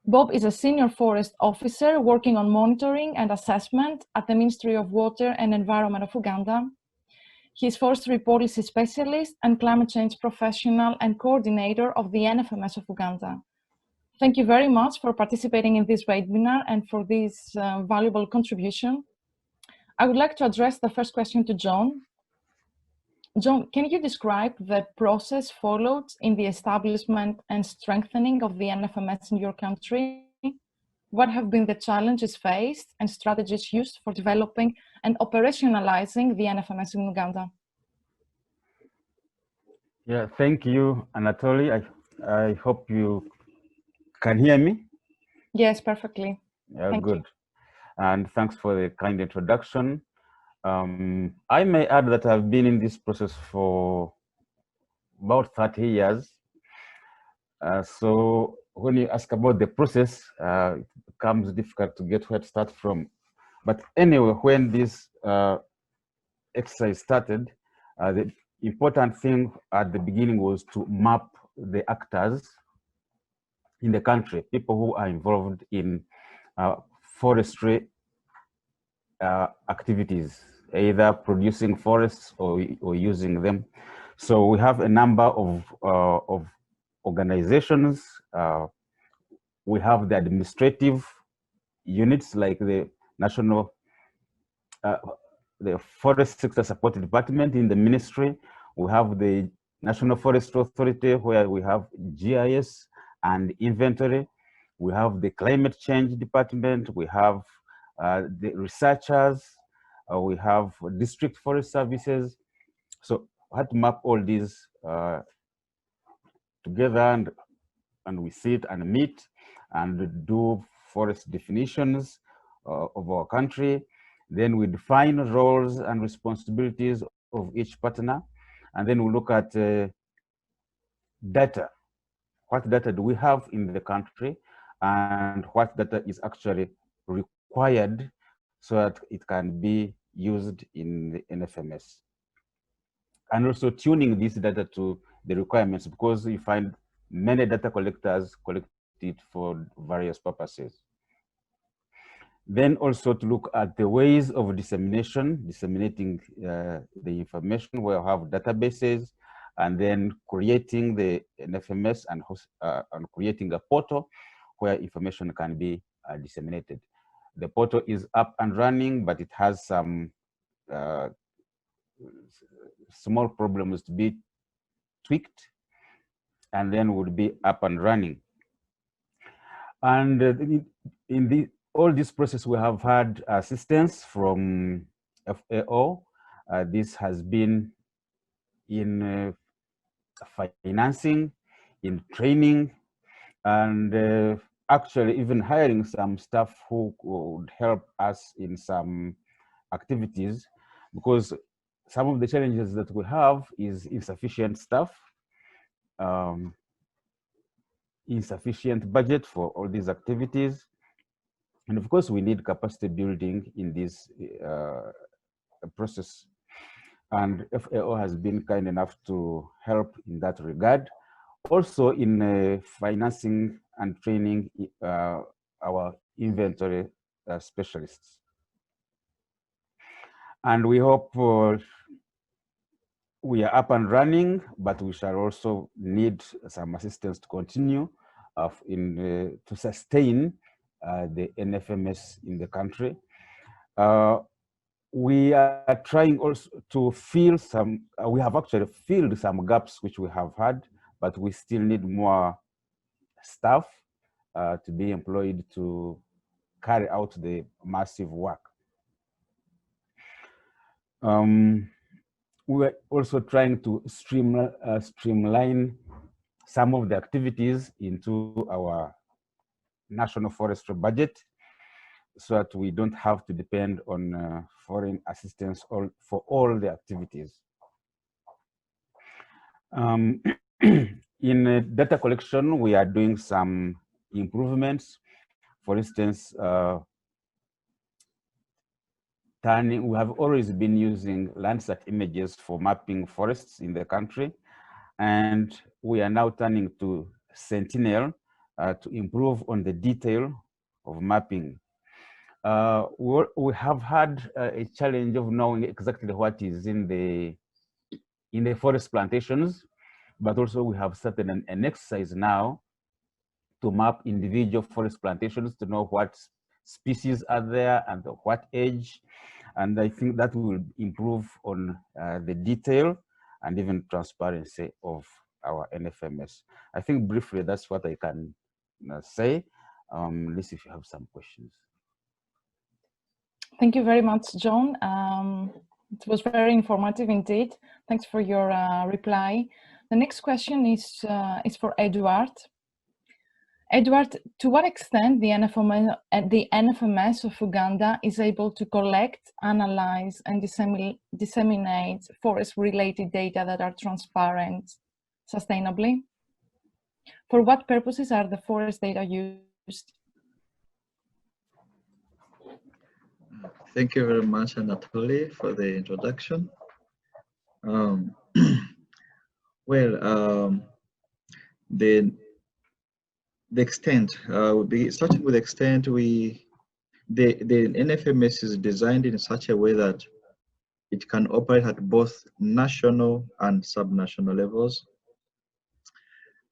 Bob is a senior forest officer working on monitoring and assessment at the Ministry of Water and Environment of Uganda. He is forestry policy specialist and climate change professional and coordinator of the NFMS of Uganda. Thank you very much for participating in this webinar and for this valuable contribution. I would like to address the first question to John. John, can you describe the process followed in the establishment and strengthening of the NFMS in your country? What have been the challenges faced and strategies used for developing and operationalizing the NFMS in Uganda? Yeah, thank you, Anatoly. I hope you can hear me. Yes, perfectly. Yeah, good. And thanks for the kind introduction. I may add that I've been in this process for about 30 years. So when you ask about the process, it becomes difficult to get where to start from. But anyway, when this exercise started, the important thing at the beginning was to map the actors in the country, people who are involved in forestry activities, either producing forests or using them. So we have a number of organizations. We have the administrative units like the National the Forest Sector Support Department in the ministry. We have the National Forestry Authority, where we have GIS and inventory. We have the Climate Change Department. We have the researchers. We have district forest services. So I had to map all these together, and we sit and meet and do forest definitions of our country. Then we define roles and responsibilities of each partner. And then we look at data. What data do we have in the country, and what data is actually required so that it can be used in the NFMS. And also tuning this data to the requirements, because you find many data collectors collect it for various purposes. Then also to look at the ways of disseminating the information, where we have databases, and then creating the NFMS and creating a portal where information can be disseminated. The portal is up and running, but it has some small problems to be tweaked, and then would be up and running. And in all this process, we have had assistance from FAO. This has been in financing, in training, and actually even hiring some staff who would help us in some activities, because some of the challenges that we have is insufficient staff, insufficient budget for all these activities, and of course we need capacity building in this process. And FAO has been kind enough to help in that regard. Also in financing and training our inventory specialists. And we hope we are up and running, but we shall also need some assistance to continue to sustain the NFMS in the country. We are trying also to fill some, we have actually filled some gaps which we have had, but we still need more staff to be employed to carry out the massive work. We're also trying to streamline some of the activities into our national forestry budget, so that we don't have to depend on foreign assistance for all the activities. In data collection, we are doing some improvements. For instance, we have always been using Landsat images for mapping forests in the country, and we are now turning to Sentinel to improve on the detail of mapping. We have had a challenge of knowing exactly what is in the forest plantations, but also we have started an exercise now to map individual forest plantations to know what species are there and what age. And I think that will improve on the detail and even transparency of our NFMS. I think briefly that's what I can say. Let's if you have some questions. Thank you very much, John. It was very informative indeed. Thanks for your reply. The next question is for Edward. Edward, to what extent the NFMS of Uganda is able to collect, analyze, and disseminate forest-related data that are transparent sustainably? For what purposes are the forest data used? Thank you very much, Anatoly, for the introduction. The extent, would be starting with the extent the NFMS is designed in such a way that it can operate at both national and subnational levels.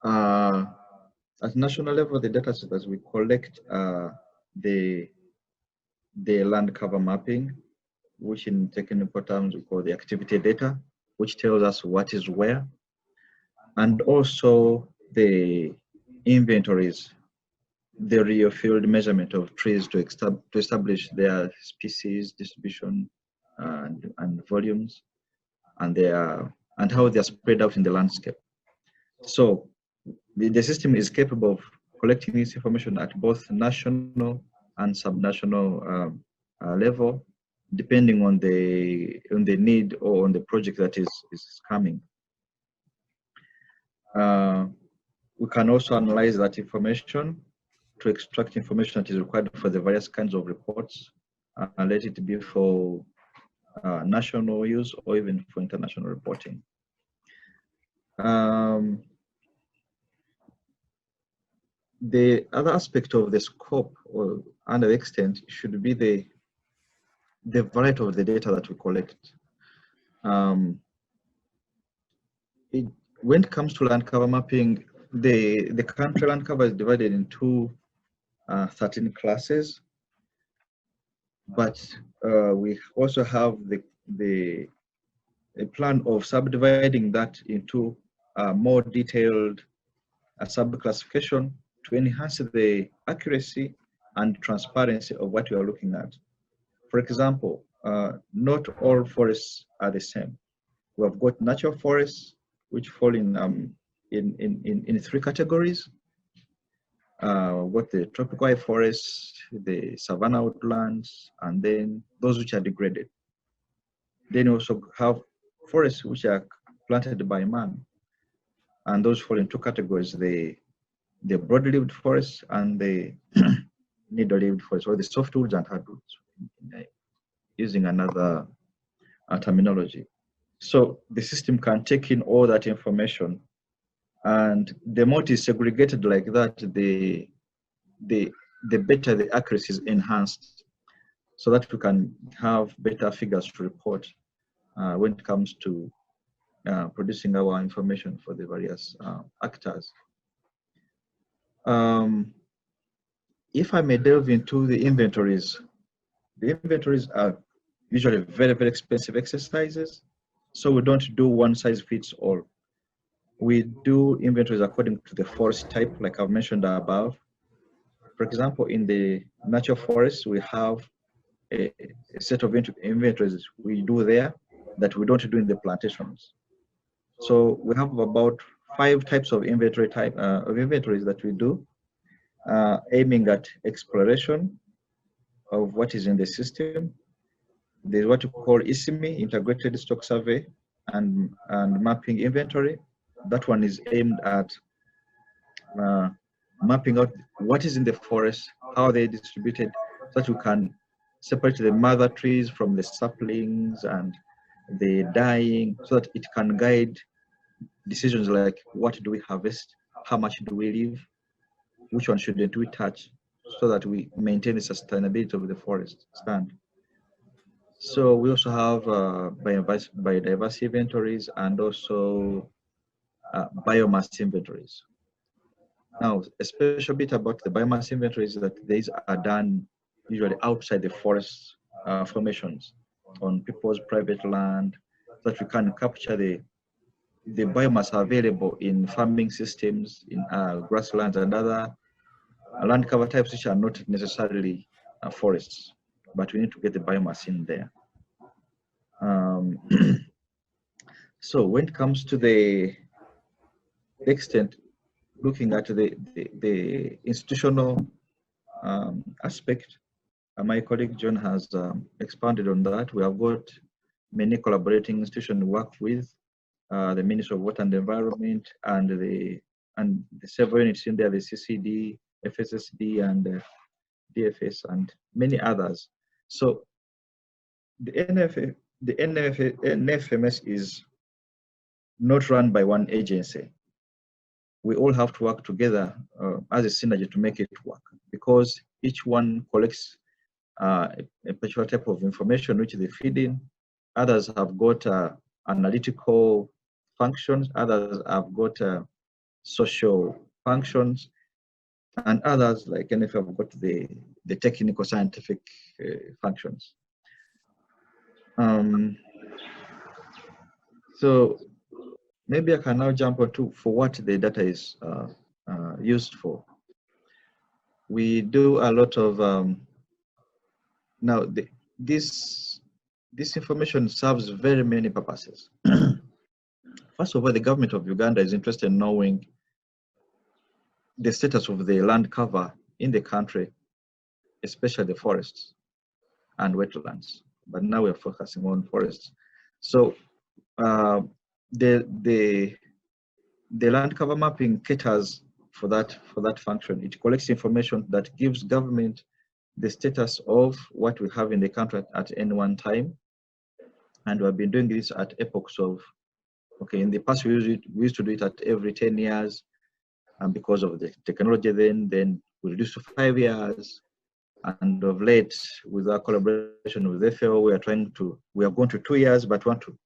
At national level, the data that we collect the land cover mapping, which in technical terms we call the activity data, which tells us what is where, and also the inventories, the real field measurement of trees to establish their species distribution and volumes, and how they are spread out in the landscape. So the system is capable of collecting this information at both national and subnational level, depending on the need or on the project that is coming. We can also analyze that information to extract information that is required for the various kinds of reports, and let it be for national use or even for international reporting. The other aspect of the scope and the extent should be the variety of the data that we collect. When it comes to land cover mapping, the country land cover is divided into 13 classes, but we also have a plan of subdividing that into more detailed sub-classification to enhance the accuracy and transparency of what you are looking at. For example, not all forests are the same. We have got natural forests, which fall in 3 categories. What the tropical forests, the savanna woodlands, and then those which are degraded. Then you also have forests which are planted by man, and those fall in 2 categories: the broad-leaved forests and the needle-leaved forests, or the softwoods and hardwoods, using another terminology. So the system can take in all that information, and the more it is segregated like that, the better the accuracy is enhanced, so that we can have better figures to report when it comes to producing our information for the various actors. If I may delve into the inventories are usually very, very expensive exercises, so we don't do one size fits all. We do inventories according to the forest type, like I've mentioned above. For example, in the natural forest, we have a set of inventories we do there that we don't do in the plantations. So we have about 5 types of inventories that we do, aiming at exploration of what is in the system. There's what we call ISMI, Integrated Stock Survey and Mapping Inventory. That one is aimed at mapping out what is in the forest, how they're distributed, so that we can separate the mother trees from the saplings and the dying, so that it can guide decisions like what do we harvest, how much do we leave, which one shouldn't we touch, so that we maintain the sustainability of the forest stand. So we also have biodiversity inventories and also biomass inventories. Now, a special bit about the biomass inventories is that these are done usually outside the forest formations, on people's private land, so that we can capture the biomass available in farming systems, in grasslands and other land cover types which are not necessarily forests, but we need to get the biomass in there. So when it comes to the extent, looking at the institutional aspect, my colleague John has expanded on that. We have got many collaborating institutions we work with, the Ministry of Water and Environment, and the several units in there, the CCD, FSSD, and DFS, and many others. So the NFMS is not run by one agency. We all have to work together as a synergy to make it work, because each one collects a particular type of information which they feed in. Others have got analytical functions, others have got social functions, and others, like NF, have got the technical scientific functions. So maybe I can now jump on to for what the data is used for. We do a lot of now this information serves very many purposes. First of all, the government of Uganda is interested in knowing the status of the land cover in the country, especially the forests and wetlands. But now we're focusing on forests. So the land cover mapping caters for that function. It collects information that gives government the status of what we have in the country at any one time. And we've been doing this at epochs of, okay, in the past we used to do it at every 10 years, and because of the technology then we reduced to 5 years. And of late, with our collaboration with FAO, we are going to 2 years, but want to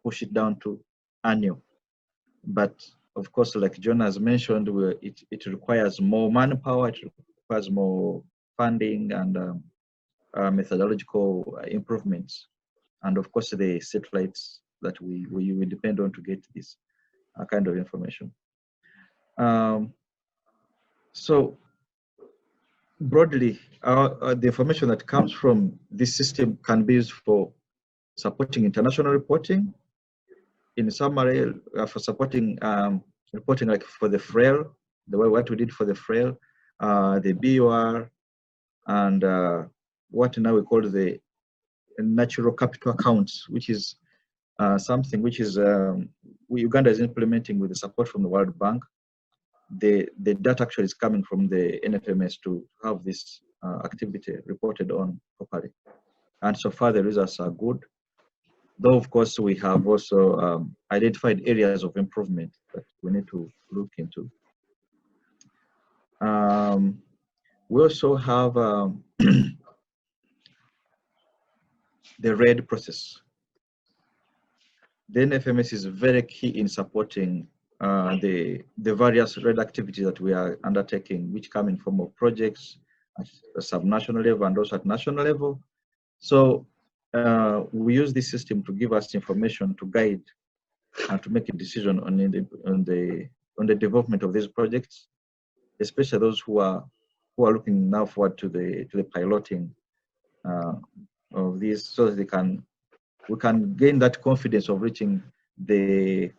push it down to annual. But of course, like John has mentioned, it requires more manpower, it requires more funding and methodological improvements and of course the satellites that we depend on to get this kind of information. So broadly, the information that comes from this system can be used for supporting international reporting. In summary, for supporting reporting, like for the FRAIL, the way what we did for the FRAIL, the BUR, and what now we call the natural capital accounts, which is something which is Uganda is implementing with the support from the World Bank. The data actually is coming from the NFMS to have this activity reported on properly. And so far the results are good. Though of course we have also identified areas of improvement that we need to look into. We also have the RED process. The NFMS is very key in supporting the various RED activities that we are undertaking, which come in form of projects at a subnational level and also at national level. So we use this system to give us information to guide and to make a decision on the development of these projects, especially those who are looking now forward to the piloting of these, so that we can gain that confidence of reaching the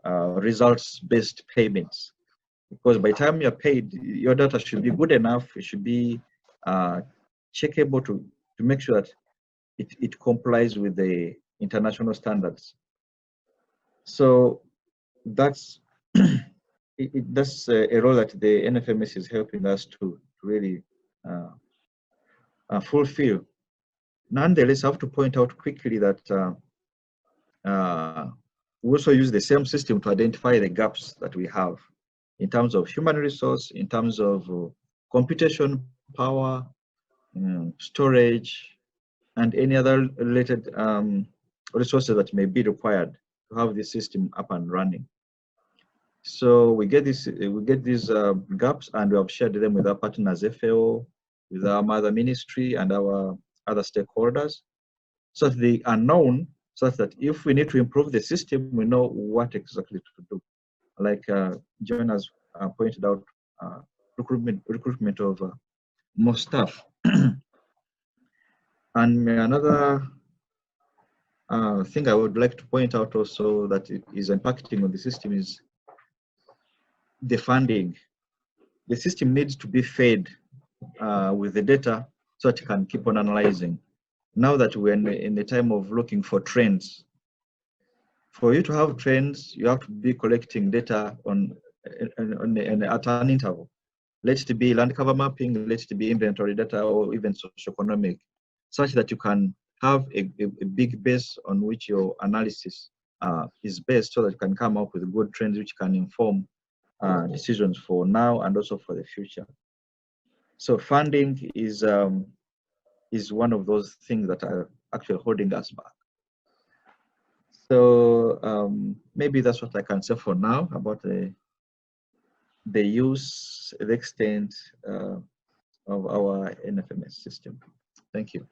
results-based payments. Because by the time you're paid, your data should be good enough. It should be checkable to make sure that it complies with the international standards. So that's that's a role that the NFMS is helping us to really fulfill. Nonetheless, I have to point out quickly that we also use the same system to identify the gaps that we have in terms of human resource, in terms of computation power, storage, and any other related resources that may be required to have this system up and running. So we get these gaps, and we have shared them with our partners, FAO, with our mother ministry, and our other stakeholders, so that they are known, so that if we need to improve the system, we know what exactly to do. Like John has pointed out, recruitment of more staff. And another thing I would like to point out also that is impacting on the system is the funding. The system needs to be fed with the data so that it can keep on analyzing. Now that we're in the time of looking for trends, for you to have trends, you have to be collecting data at an interval. Let it be land cover mapping, let it be inventory data, or even socioeconomic, such that you can have a big base on which your analysis is based, so that you can come up with good trends which can inform decisions for now and also for the future. So funding is one of those things that are actually holding us back. So maybe that's what I can say for now about the use, the extent of our NFMS system. Thank you.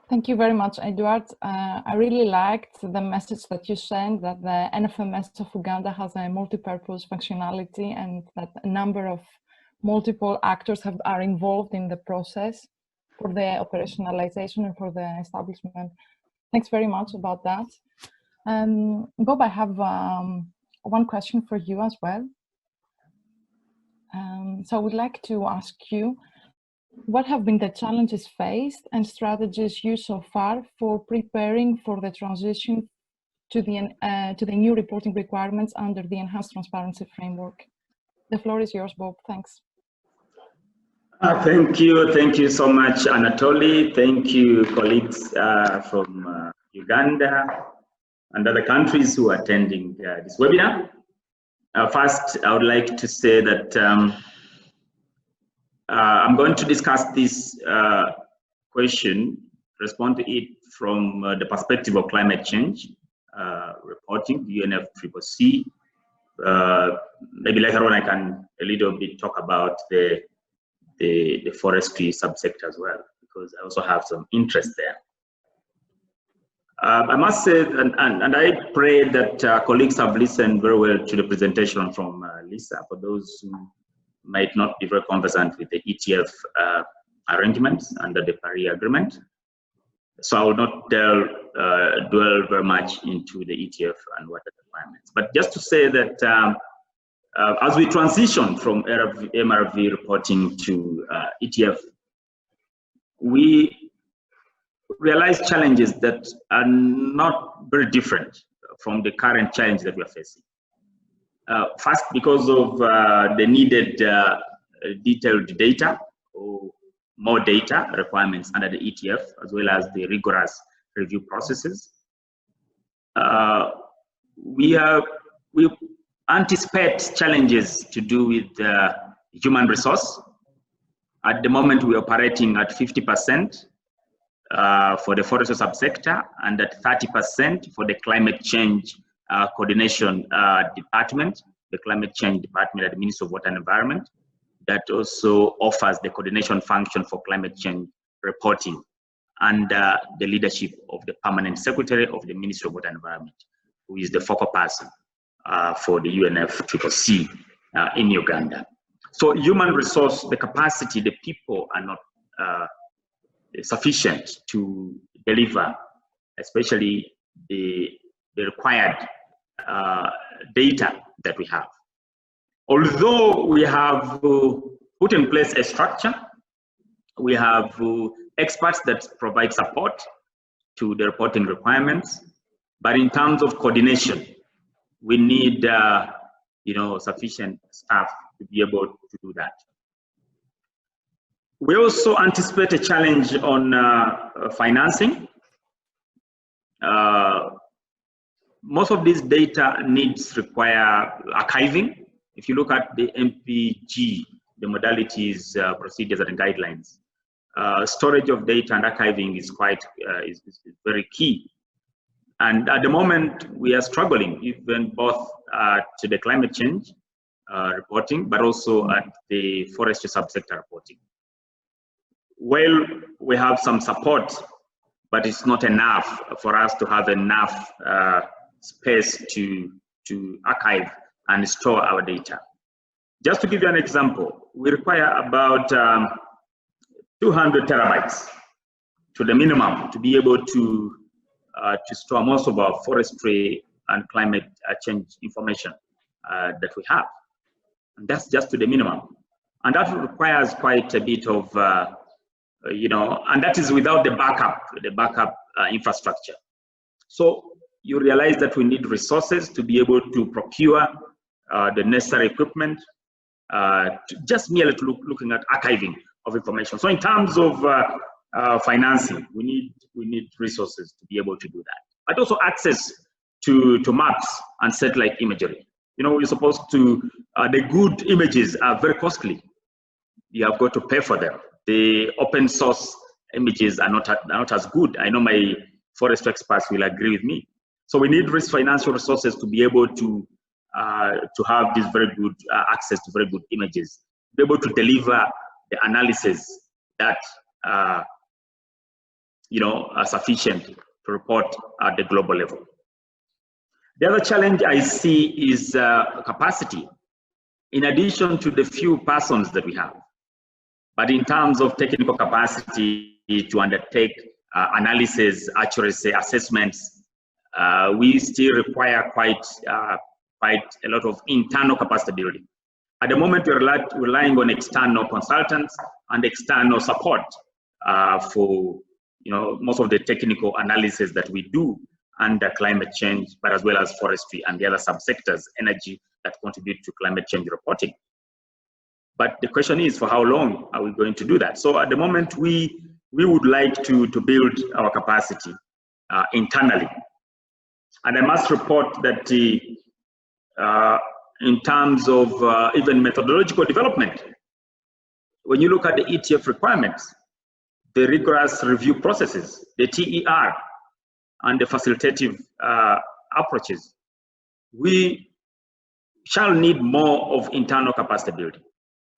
Thank you very much, Edward. I really liked the message that you sent, that the NFMS of Uganda has a multi-purpose functionality and that a number of multiple actors are involved in the process for the operationalization and for the establishment. Thanks very much about that. Bob, I have one question for you as well. So I would like to ask you, what have been the challenges faced and strategies used so far for preparing for the transition to the new reporting requirements under the Enhanced Transparency Framework? The floor is yours, Bob. Thanks. Thank you so much, Anatoly. Thank you, colleagues from Uganda and other countries who are attending this webinar. First, I would like to say that I'm going to discuss this question, respond to it from the perspective of climate change reporting, the UNFCCC. Maybe later on I can a little bit talk about the forestry subsector as well, because I also have some interest there. I must say, and I pray that colleagues have listened very well to the presentation from Lisa, for those who might not be very conversant with the ETF arrangements under the Paris Agreement. So I will not dwell very much into the ETF and what are the requirements. But just to say that as we transition from MRV reporting to ETF, we realize challenges that are not very different from the current challenge that we are facing. First, because of the needed detailed data or more data requirements under the ETF, as well as the rigorous review processes. We anticipate challenges to do with human resource. At the moment, we're operating at 50% for the forestry subsector and at 30% for the climate change coordination department, the climate change department at the Ministry of Water and Environment, that also offers the coordination function for climate change reporting under the leadership of the permanent secretary of the Ministry of Water and Environment, who is the focal person for the UNFCCC in Uganda. So human resource, the capacity, the people are not sufficient to deliver, especially the required data that we have. Although we have put in place a structure, we have experts that provide support to the reporting requirements, but in terms of coordination, we need sufficient staff to be able to do that. We also anticipate a challenge on financing. Most of these data needs require archiving. If you look at the MPG, the modalities, procedures, and guidelines, storage of data and archiving is is very key. And at the moment, we are struggling, even both to the climate change reporting, but also at the forestry subsector reporting. Well, we have some support, but it's not enough for us to have enough space to archive and store our data. Just to give you an example, we require about 200 terabytes to the minimum to be able to store most of our forestry and climate change information that we have. And that's just to the minimum. And that requires quite a bit of, and that is without the backup infrastructure. So you realize that we need resources to be able to procure the necessary equipment, just merely looking at archiving of information. So in terms of financing, we need resources to be able to do that. But also access to maps and satellite imagery. You're supposed to, the good images are very costly. You have got to pay for them. The open source images are not as good. I know my forest experts will agree with me. So we need financial resources to be able to have this very good access to very good images, be able to deliver the analysis that are sufficient to report at the global level. The other challenge I see is capacity, in addition to the few persons that we have. But in terms of technical capacity to undertake analysis, accuracy, assessments, we still require quite a lot of internal capacity building. At the moment, we're relying on external consultants and external support for most of the technical analysis that we do under climate change, but as well as forestry and the other subsectors, energy, that contribute to climate change reporting. But the question is, for how long are we going to do that? So at the moment, we would like to build our capacity internally. And I must report that in terms of even methodological development, when you look at the ETF requirements, the rigorous review processes, the TER, and the facilitative approaches, we shall need more of internal capacity building,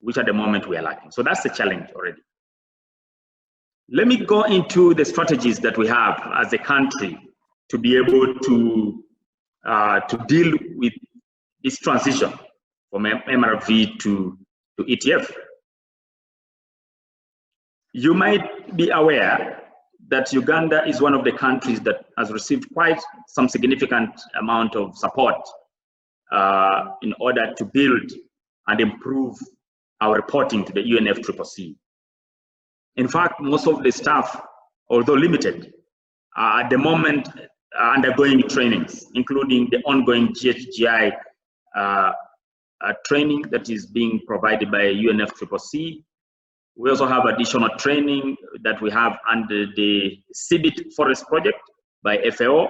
which at the moment we are lacking. So that's the challenge already. Let me go into the strategies that we have as a country to be able to deal with this transition from MRV to ETF. You might be aware that Uganda is one of the countries that has received quite some significant amount of support in order to build and improve our reporting to the UNFCCC. In fact, most of the staff, although limited, are at the moment undergoing trainings, including the ongoing GHGI training that is being provided by UNFCCC. We also have additional training that we have under the CBIT Forest Project by FAO,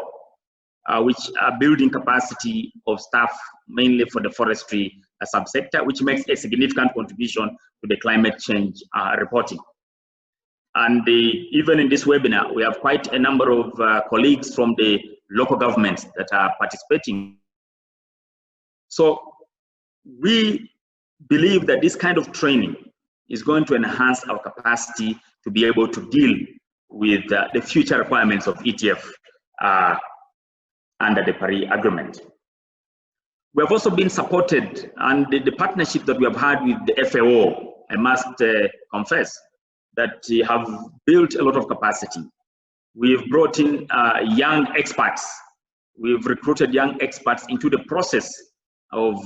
which are building capacity of staff mainly for the forestry subsector, which makes a significant contribution to the climate change reporting. And even in this webinar, we have quite a number of colleagues from the local governments that are participating. So we believe that this kind of training is going to enhance our capacity to be able to deal with the future requirements of ETF under the Paris Agreement. We have also been supported, and the partnership that we have had with the FAO, I must confess, that have built a lot of capacity. We've brought in young experts. We've recruited young experts into the process of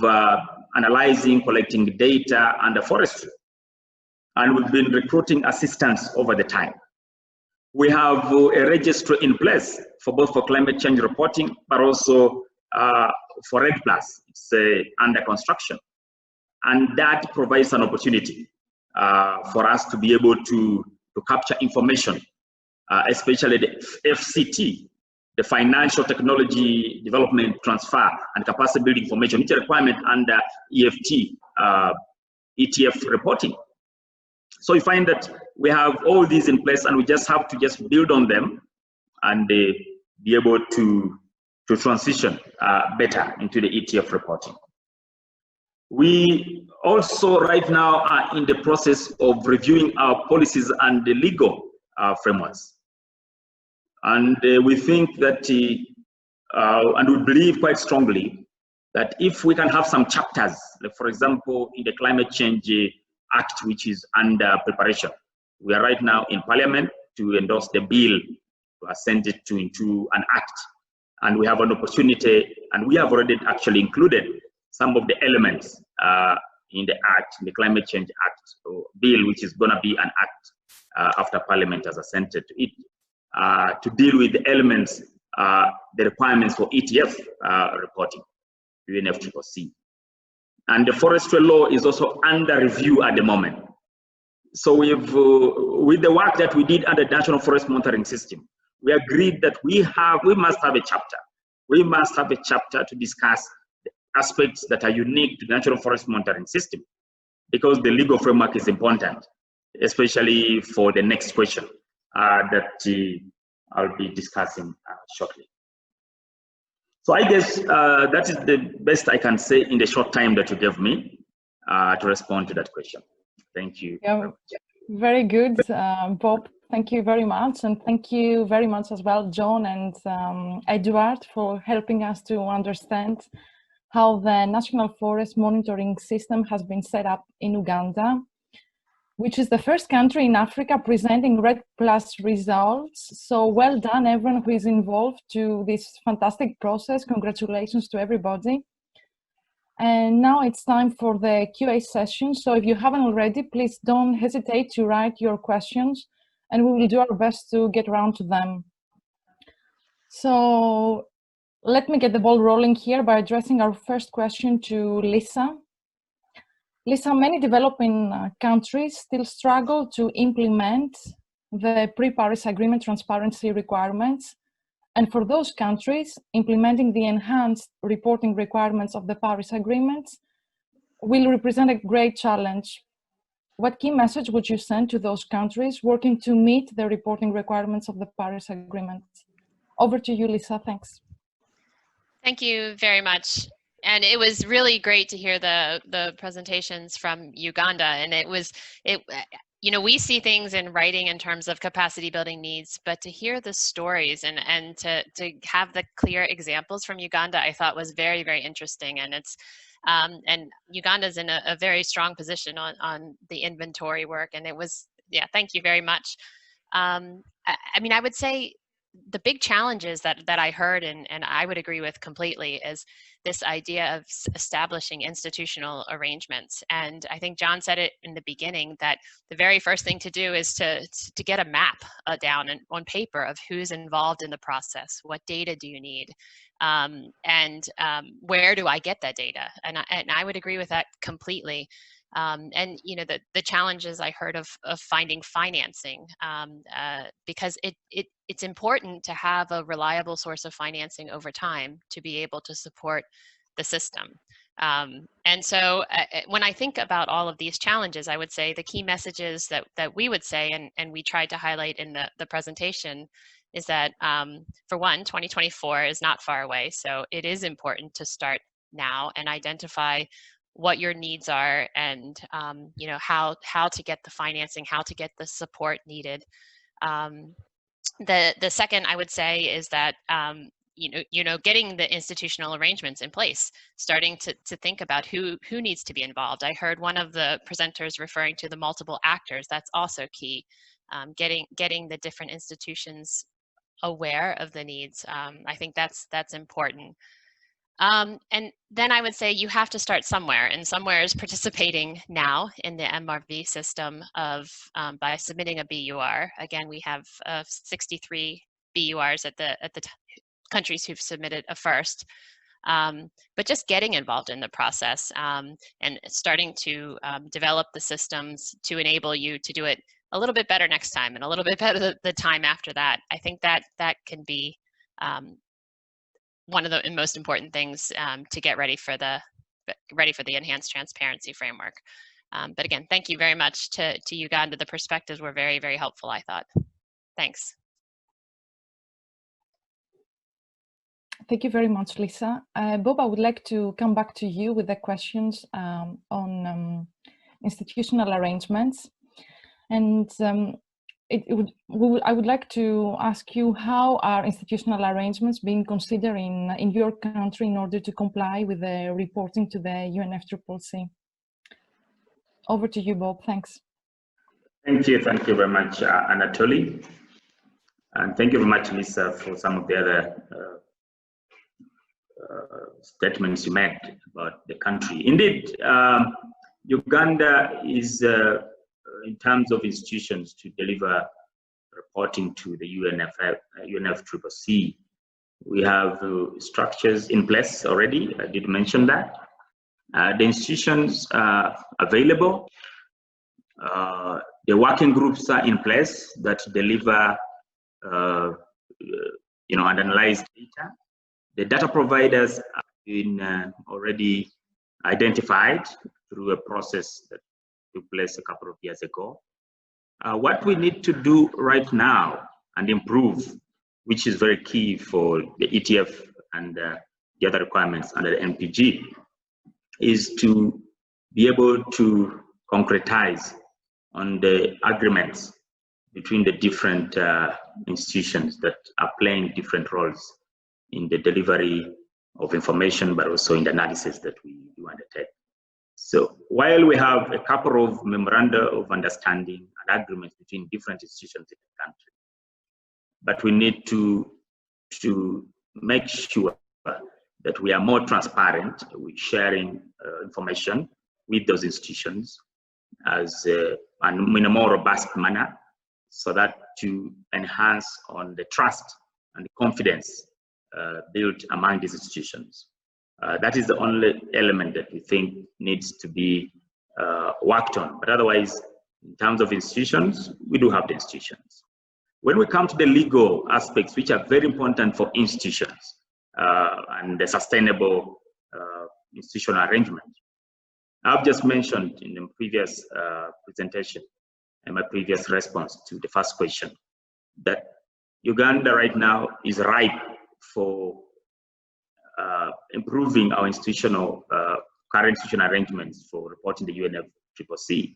analyzing, collecting data under forestry. And we've been recruiting assistants over the time. We have a registry in place for both for climate change reporting, but also for RED+. It's under construction. And that provides an opportunity for us to be able to capture information, especially the FCT, the Financial Technology Development Transfer and Capacity Building Information, which is a requirement under EFT, ETF reporting. So we find that we have all these in place, and we just have to build on them and be able to transition better into the ETF reporting. We also right now are in the process of reviewing our policies and the legal frameworks. And we think that, and we believe quite strongly that if we can have some chapters, like for example, in the Climate Change Act, which is under preparation. We are right now in Parliament to endorse the bill, to send it into an act. And we have an opportunity, and we have already actually included some of the elements in the act, in the Climate Change Act bill, which is going to be an act after Parliament has assented to it, to deal with the elements, the requirements for ETF reporting, UNFCCC. And the forestry law is also under review at the moment. So we've, with the work that we did under the National Forest Monitoring System, we agreed that we must have a chapter. We must have a chapter to discuss the aspects that are unique to the National Forest Monitoring System, because the legal framework is important, especially for the next question that I'll be discussing shortly. So I guess that is the best I can say in the short time that you gave me to respond to that question. Thank you. Yeah, very good, Bob. Thank you very much. And thank you very much as well, John and Eduard, for helping us to understand how the National Forest Monitoring System has been set up in Uganda, which is the first country in Africa presenting RED+ results. So well done, everyone who is involved to this fantastic process. Congratulations to everybody. And now it's time for the QA session. So if you haven't already, please don't hesitate to write your questions, and we will do our best to get around to them. So let me get the ball rolling here by addressing our first question to Lisa. Lisa, many developing countries still struggle to implement the pre-Paris Agreement transparency requirements. And for those countries, implementing the enhanced reporting requirements of the Paris Agreement will represent a great challenge. What key message would you send to those countries working to meet the reporting requirements of the Paris Agreement? Over to you, Lisa. Thanks. Thank you very much. And it was really great to hear the presentations from Uganda. And you know, we see things in writing in terms of capacity building needs, but to hear the stories and to have the clear examples from Uganda, I thought was very, very interesting. And it's, and Uganda's in a very strong position on the inventory work. And it was, yeah, thank you very much. I mean, I would say the big challenges that I heard and I would agree with completely is this idea of establishing institutional arrangements. And I think John said it in the beginning that the very first thing to do is to get a map down on paper of who's involved in the process. What data do you need? And where do I get that data? And I would agree with that completely. And you know, the challenges I heard of finding financing, because it's important to have a reliable source of financing over time to be able to support the system. And so when I think about all of these challenges, I would say the key messages that we would say, and we tried to highlight in the presentation, is that for one, 2024 is not far away. So it is important to start now and identify what your needs are and you know, how to get the financing, how to get the support needed. The second I would say is that you know, getting the institutional arrangements in place, starting to think about who needs to be involved. I heard one of the presenters referring to the multiple actors. That's also key. Getting the different institutions aware of the needs. I think that's important. And then I would say you have to start somewhere, and somewhere is participating now in the MRV system of by submitting a BUR. Again, we have 63 BURs at the countries who've submitted a first. But just getting involved in the process and starting to develop the systems to enable you to do it a little bit better next time and a little bit better the time after that. I think that can be one of the most important things to get ready for the enhanced transparency framework. But again, thank you very much to Uganda. The perspectives were very, very helpful, I thought. Thanks. Thank you very much, Lisa. Bob, I would like to come back to you with the questions on institutional arrangements. And I would like to ask you, how are institutional arrangements being considered in your country in order to comply with the reporting to the UNFCCC? Over to you, Bob. Thanks. Thank you very much, Anatoly. And thank you very much, Lisa, for some of the other statements you made about the country. Indeed, Uganda is, in terms of institutions to deliver reporting to the UNFCCC, we have structures in place already. I did mention that. The institutions are available. The working groups are in place that deliver, you know, and analyze data. The data providers have been already identified through a process that took place a couple of years ago. What we need to do right now and improve, which is very key for the ETF and the other requirements under the NPG, is to be able to concretize on the agreements between the different institutions that are playing different roles in the delivery of information, but also in the analysis that we do undertake. So while we have a couple of memoranda of understanding and agreements between different institutions in the country, but we need to make sure that we are more transparent with sharing information with those institutions as and in a more robust manner, so that to enhance on the trust and the confidence built among these institutions. That is the only element that we think needs to be worked on. But otherwise, in terms of institutions, we do have the institutions. When we come to the legal aspects, which are very important for institutions and the sustainable institutional arrangement, I've just mentioned in the previous presentation and my previous response to the first question that Uganda right now is ripe for improving our institutional current institutional arrangements for reporting the UNFCCC,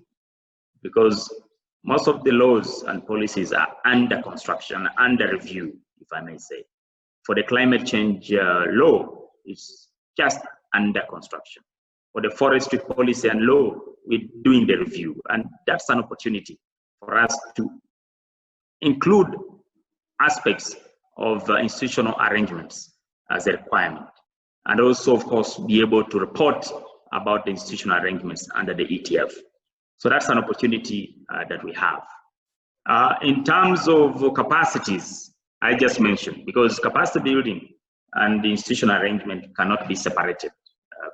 because most of the laws and policies are under construction, under review, if I may say. For the climate change law, it's just under construction. For the forestry policy and law, we're doing the review, and that's an opportunity for us to include aspects of institutional arrangements as a requirement, and also, of course, be able to report about the institutional arrangements under the ETF. So that's an opportunity that we have. In terms of capacities, I just mentioned, because capacity building and the institutional arrangement cannot be separated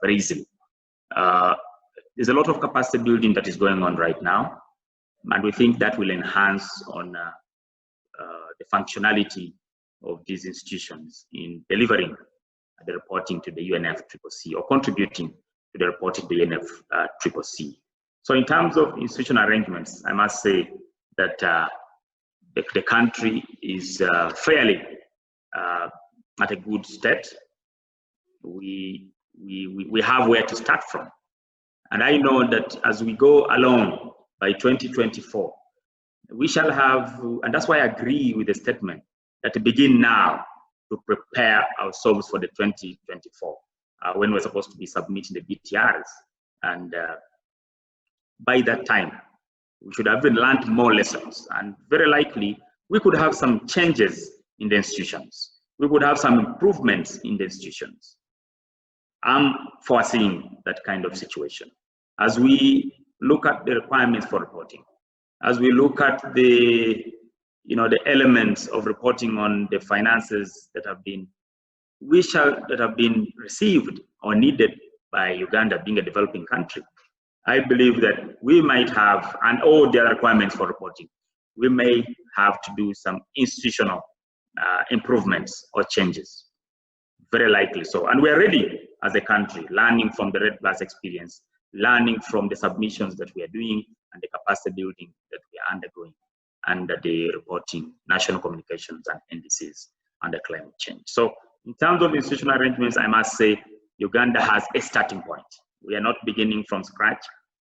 very easily. There's a lot of capacity building that is going on right now, and we think that will enhance on the functionality of these institutions in delivering the reporting to the UNFCCC or contributing to the reporting to the UNFCCC. So in terms of institutional arrangements, I must say that the country is fairly at a good state. We have where to start from. And I know that as we go along by 2024, we shall have, and that's why I agree with the statement that to begin now to prepare ourselves for the 2024, when we're supposed to be submitting the BTRs. And by that time, we should have learned more lessons, and very likely we could have some changes in the institutions. We could have some improvements in the institutions. I'm foreseeing that kind of situation. As we look at the requirements for reporting, as we look at the elements of reporting on the finances that have been received or needed by Uganda being a developing country, I believe that we might have, and all the requirements for reporting, we may have to do some institutional improvements or changes, very likely so. And we're ready as a country, learning from the Red Plus experience, learning from the submissions that we are doing and the capacity building that we are undergoing under the reporting, national communications and NDCs under climate change. So in terms of institutional arrangements, I must say Uganda has a starting point. We are not beginning from scratch.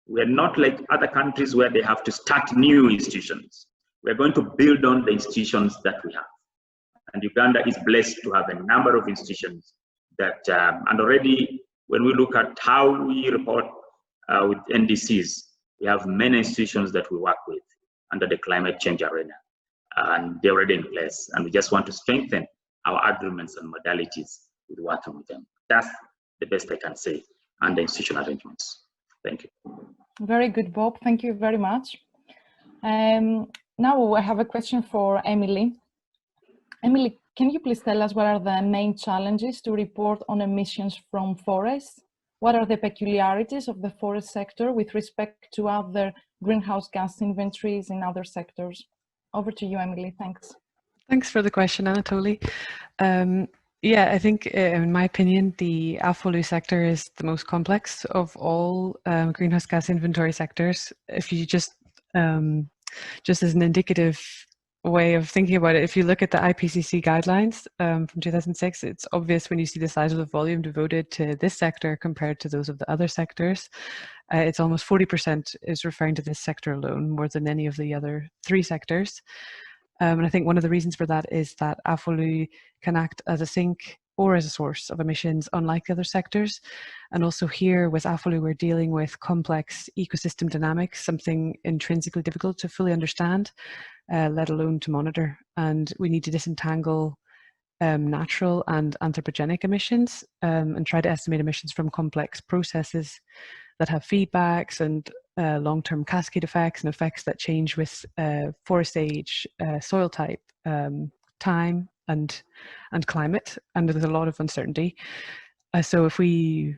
We are not like other countries where they have to start new institutions. We're going to build on the institutions that we have. And Uganda is blessed to have a number of institutions that, and already when we look at how we report with NDCs, we have many institutions that we work with under the climate change arena. And they're already in place. And we just want to strengthen our agreements and modalities with working with them. That's the best I can say under institutional arrangements. Thank you. Very good, Bob. Thank you very much. Now I have a question for Emily. Emily, can you please tell us what are the main challenges to report on emissions from forests? What are the peculiarities of the forest sector with respect to other greenhouse gas inventories in other sectors? Over to you, Emily. Thanks. Thanks for the question, Anatoly. Yeah, I think, in my opinion, the AFOLU sector is the most complex of all greenhouse gas inventory sectors. If you just as an indicative way of thinking about it, if you look at the IPCC guidelines from 2006, it's obvious when you see the size of the volume devoted to this sector compared to those of the other sectors. It's almost 40% is referring to this sector alone, more than any of the other three sectors. And I think one of the reasons for that is that AFOLU can act as a sink or as a source of emissions, unlike the other sectors. And also here with AFOLU, we're dealing with complex ecosystem dynamics, something intrinsically difficult to fully understand, let alone to monitor. And we need to disentangle natural and anthropogenic emissions and try to estimate emissions from complex processes that have feedbacks and long-term cascade effects and effects that change with forest age, soil type, time, and climate. And there's a lot of uncertainty. So if we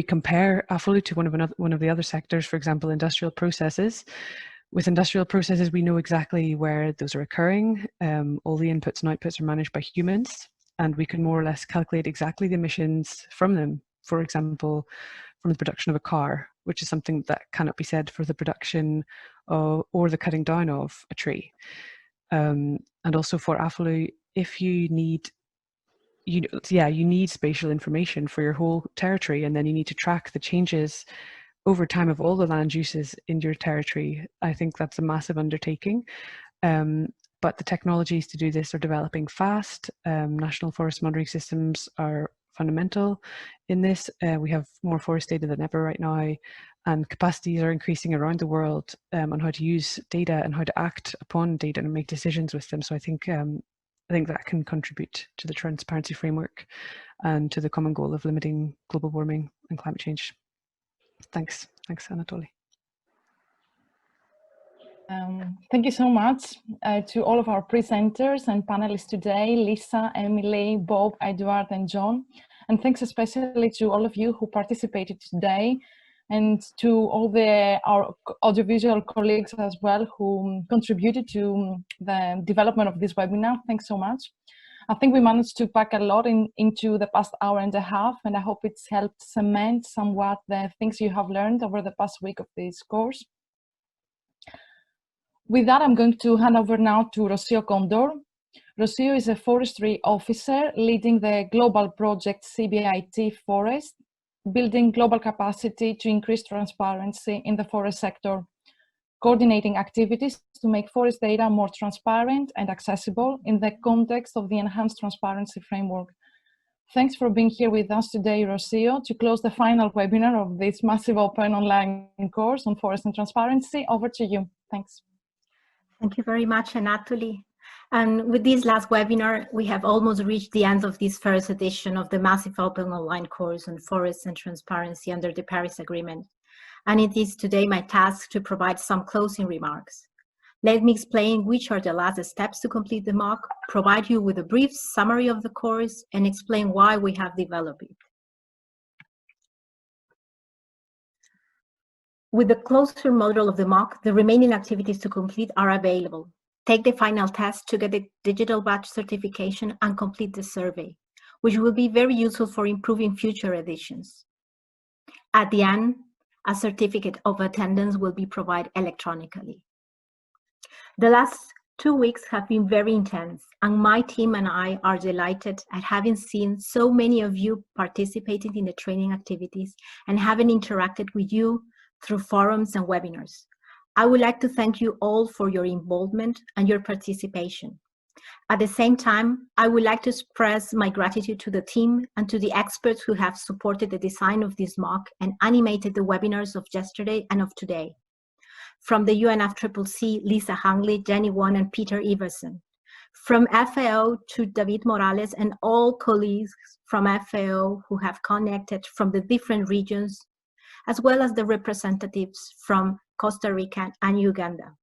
compare AFOLU to one of the other sectors, for example, industrial processes, with industrial processes, we know exactly where those are occurring. All the inputs and outputs are managed by humans, and we can more or less calculate exactly the emissions from them. For example, from the production of a car, which is something that cannot be said for the production or the cutting down of a tree. And also for AFOLU, if you need spatial information for your whole territory, and then you need to track the changes over time of all the land uses in your territory, I think that's a massive undertaking. But the technologies to do this are developing fast. National forest monitoring systems are fundamental in this. We have more forest data than ever right now, and capacities are increasing around the world on how to use data and how to act upon data and make decisions with them. So I think that can contribute to the transparency framework and to the common goal of limiting global warming and climate change. Thanks, Anatoly. Thank you so much to all of our presenters and panelists today, Lisa, Emily, Bob, Edward, and John. And thanks especially to all of you who participated today, and to all our audiovisual colleagues as well who contributed to the development of this webinar. Thanks so much. I think we managed to pack a lot into the past hour and a half, and I hope it's helped cement somewhat the things you have learned over the past week of this course. With that, I'm going to hand over now to Rocio Condor. Rocio is a forestry officer leading the global project CBIT Forest, building global capacity to increase transparency in the forest sector, coordinating activities to make forest data more transparent and accessible in the context of the enhanced transparency framework. Thanks for being here with us today, Rocio, to close the final webinar of this massive open online course on forest and transparency. Over to you. Thanks. Thank you very much, Anatoly. And with this last webinar, we have almost reached the end of this first edition of the massive open online course on forests and transparency under the Paris Agreement. And it is today my task to provide some closing remarks. Let me explain which are the last steps to complete the MOOC, provide you with a brief summary of the course, and explain why we have developed it. With the closer model of the MOOC, the remaining activities to complete are available. Take the final test to get the digital badge certification and complete the survey, which will be very useful for improving future editions. At the end, a certificate of attendance will be provided electronically. The last 2 weeks have been very intense, and my team and I are delighted at having seen so many of you participating in the training activities and having interacted with you through forums and webinars. I would like to thank you all for your involvement and your participation. At the same time, I would like to express my gratitude to the team and to the experts who have supported the design of this MOOC and animated the webinars of yesterday and of today. From the UNFCCC, Lisa Hangley, Jenny Won, and Peter Iverson. From FAO to David Morales and all colleagues from FAO who have connected from the different regions, as well as the representatives from Costa Rica and Uganda.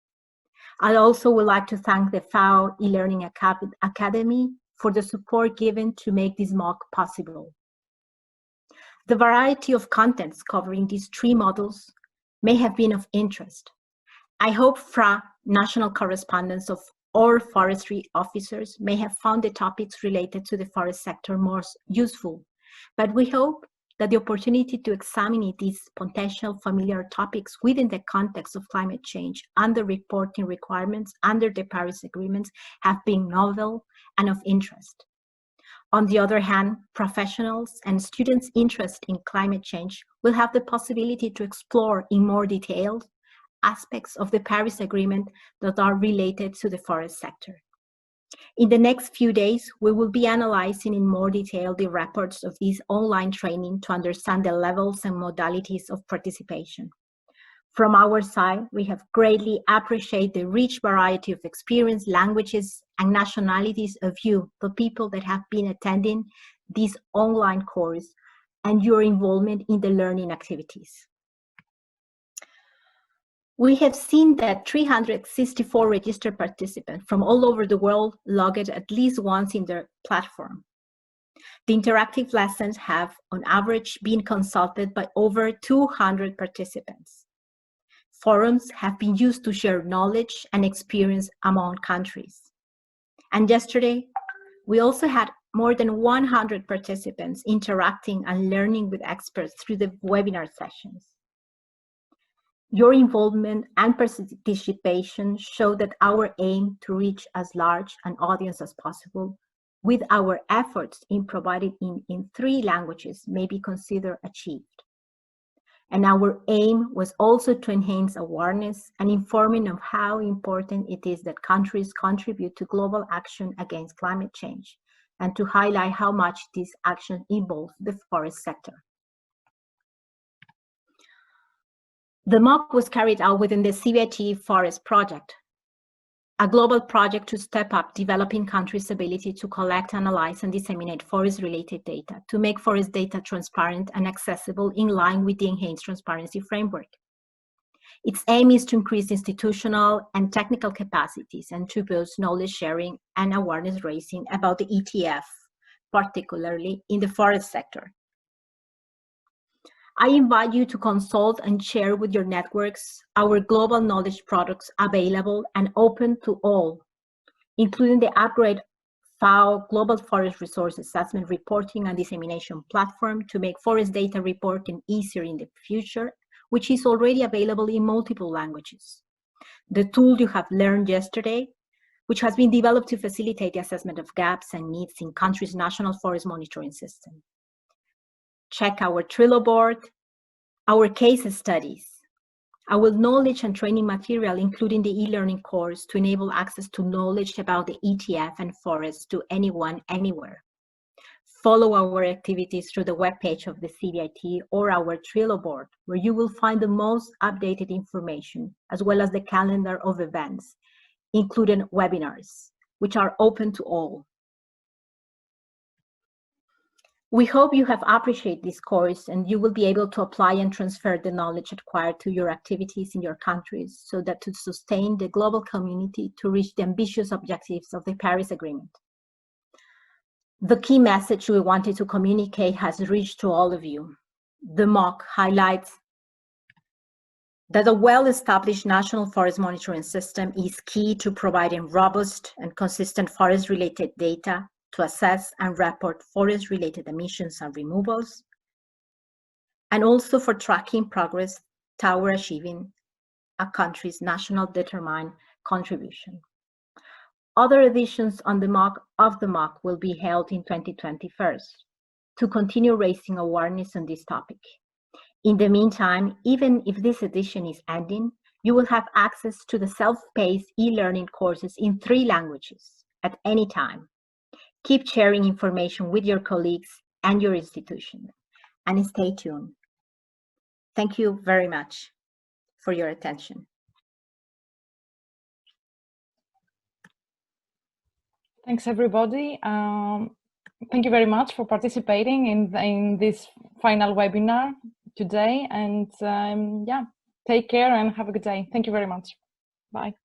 I also would like to thank the FAO e-Learning Academy for the support given to make this MOOC possible. The variety of contents covering these 3 models may have been of interest. I hope FRA national correspondents of all forestry officers may have found the topics related to the forest sector more useful, but we hope that the opportunity to examine these potential familiar topics within the context of climate change and the reporting requirements under the Paris Agreement have been novel and of interest. On the other hand, professionals and students interested in climate change will have the possibility to explore in more detail aspects of the Paris Agreement that are related to the forest sector. In the next few days, we will be analyzing in more detail the reports of this online training to understand the levels and modalities of participation. From our side, we have greatly appreciated the rich variety of experience, languages, and nationalities of you, the people that have been attending this online course, and your involvement in the learning activities. We have seen that 364 registered participants from all over the world logged at least once in their platform. The interactive lessons have, on average, been consulted by over 200 participants. Forums have been used to share knowledge and experience among countries. And yesterday, we also had more than 100 participants interacting and learning with experts through the webinar sessions. Your involvement and participation show that our aim to reach as large an audience as possible with our efforts in providing in 3 languages may be considered achieved. And our aim was also to enhance awareness and informing of how important it is that countries contribute to global action against climate change, and to highlight how much this action involves the forest sector. The MOOC was carried out within the CBIT Forest Project, a global project to step up developing countries' ability to collect, analyze, and disseminate forest-related data, to make forest data transparent and accessible in line with the Enhanced Transparency Framework. Its aim is to increase institutional and technical capacities and to boost knowledge sharing and awareness raising about the ETF, particularly in the forest sector. I invite you to consult and share with your networks our global knowledge products available and open to all, including the Upgrade FAO Global Forest Resource Assessment Reporting and Dissemination Platform to make forest data reporting easier in the future, which is already available in multiple languages. The tool you have learned yesterday, which has been developed to facilitate the assessment of gaps and needs in countries' national forest monitoring system. Check our Trello board, our case studies, our knowledge and training material, including the e-learning course to enable access to knowledge about the ETF and forests to anyone, anywhere. Follow our activities through the webpage of the CBIT or our Trello board, where you will find the most updated information, as well as the calendar of events, including webinars, which are open to all. We hope you have appreciated this course and you will be able to apply and transfer the knowledge acquired to your activities in your countries, so that to sustain the global community to reach the ambitious objectives of the Paris Agreement. The key message we wanted to communicate has reached to all of you. The MOOC highlights that a well-established national forest monitoring system is key to providing robust and consistent forest-related data to assess and report forest-related emissions and removals, and also for tracking progress toward achieving a country's national determined contribution. Other editions on the MOOC will be held in 2021 to continue raising awareness on this topic. In the meantime, even if this edition is ending, you will have access to the self-paced e-learning courses in 3 languages at any time. Keep sharing information with your colleagues and your institution, and stay tuned. Thank you very much for your attention. Thanks, everybody. Thank you very much for participating in this final webinar today. And yeah, take care and have a good day. Thank you very much. Bye.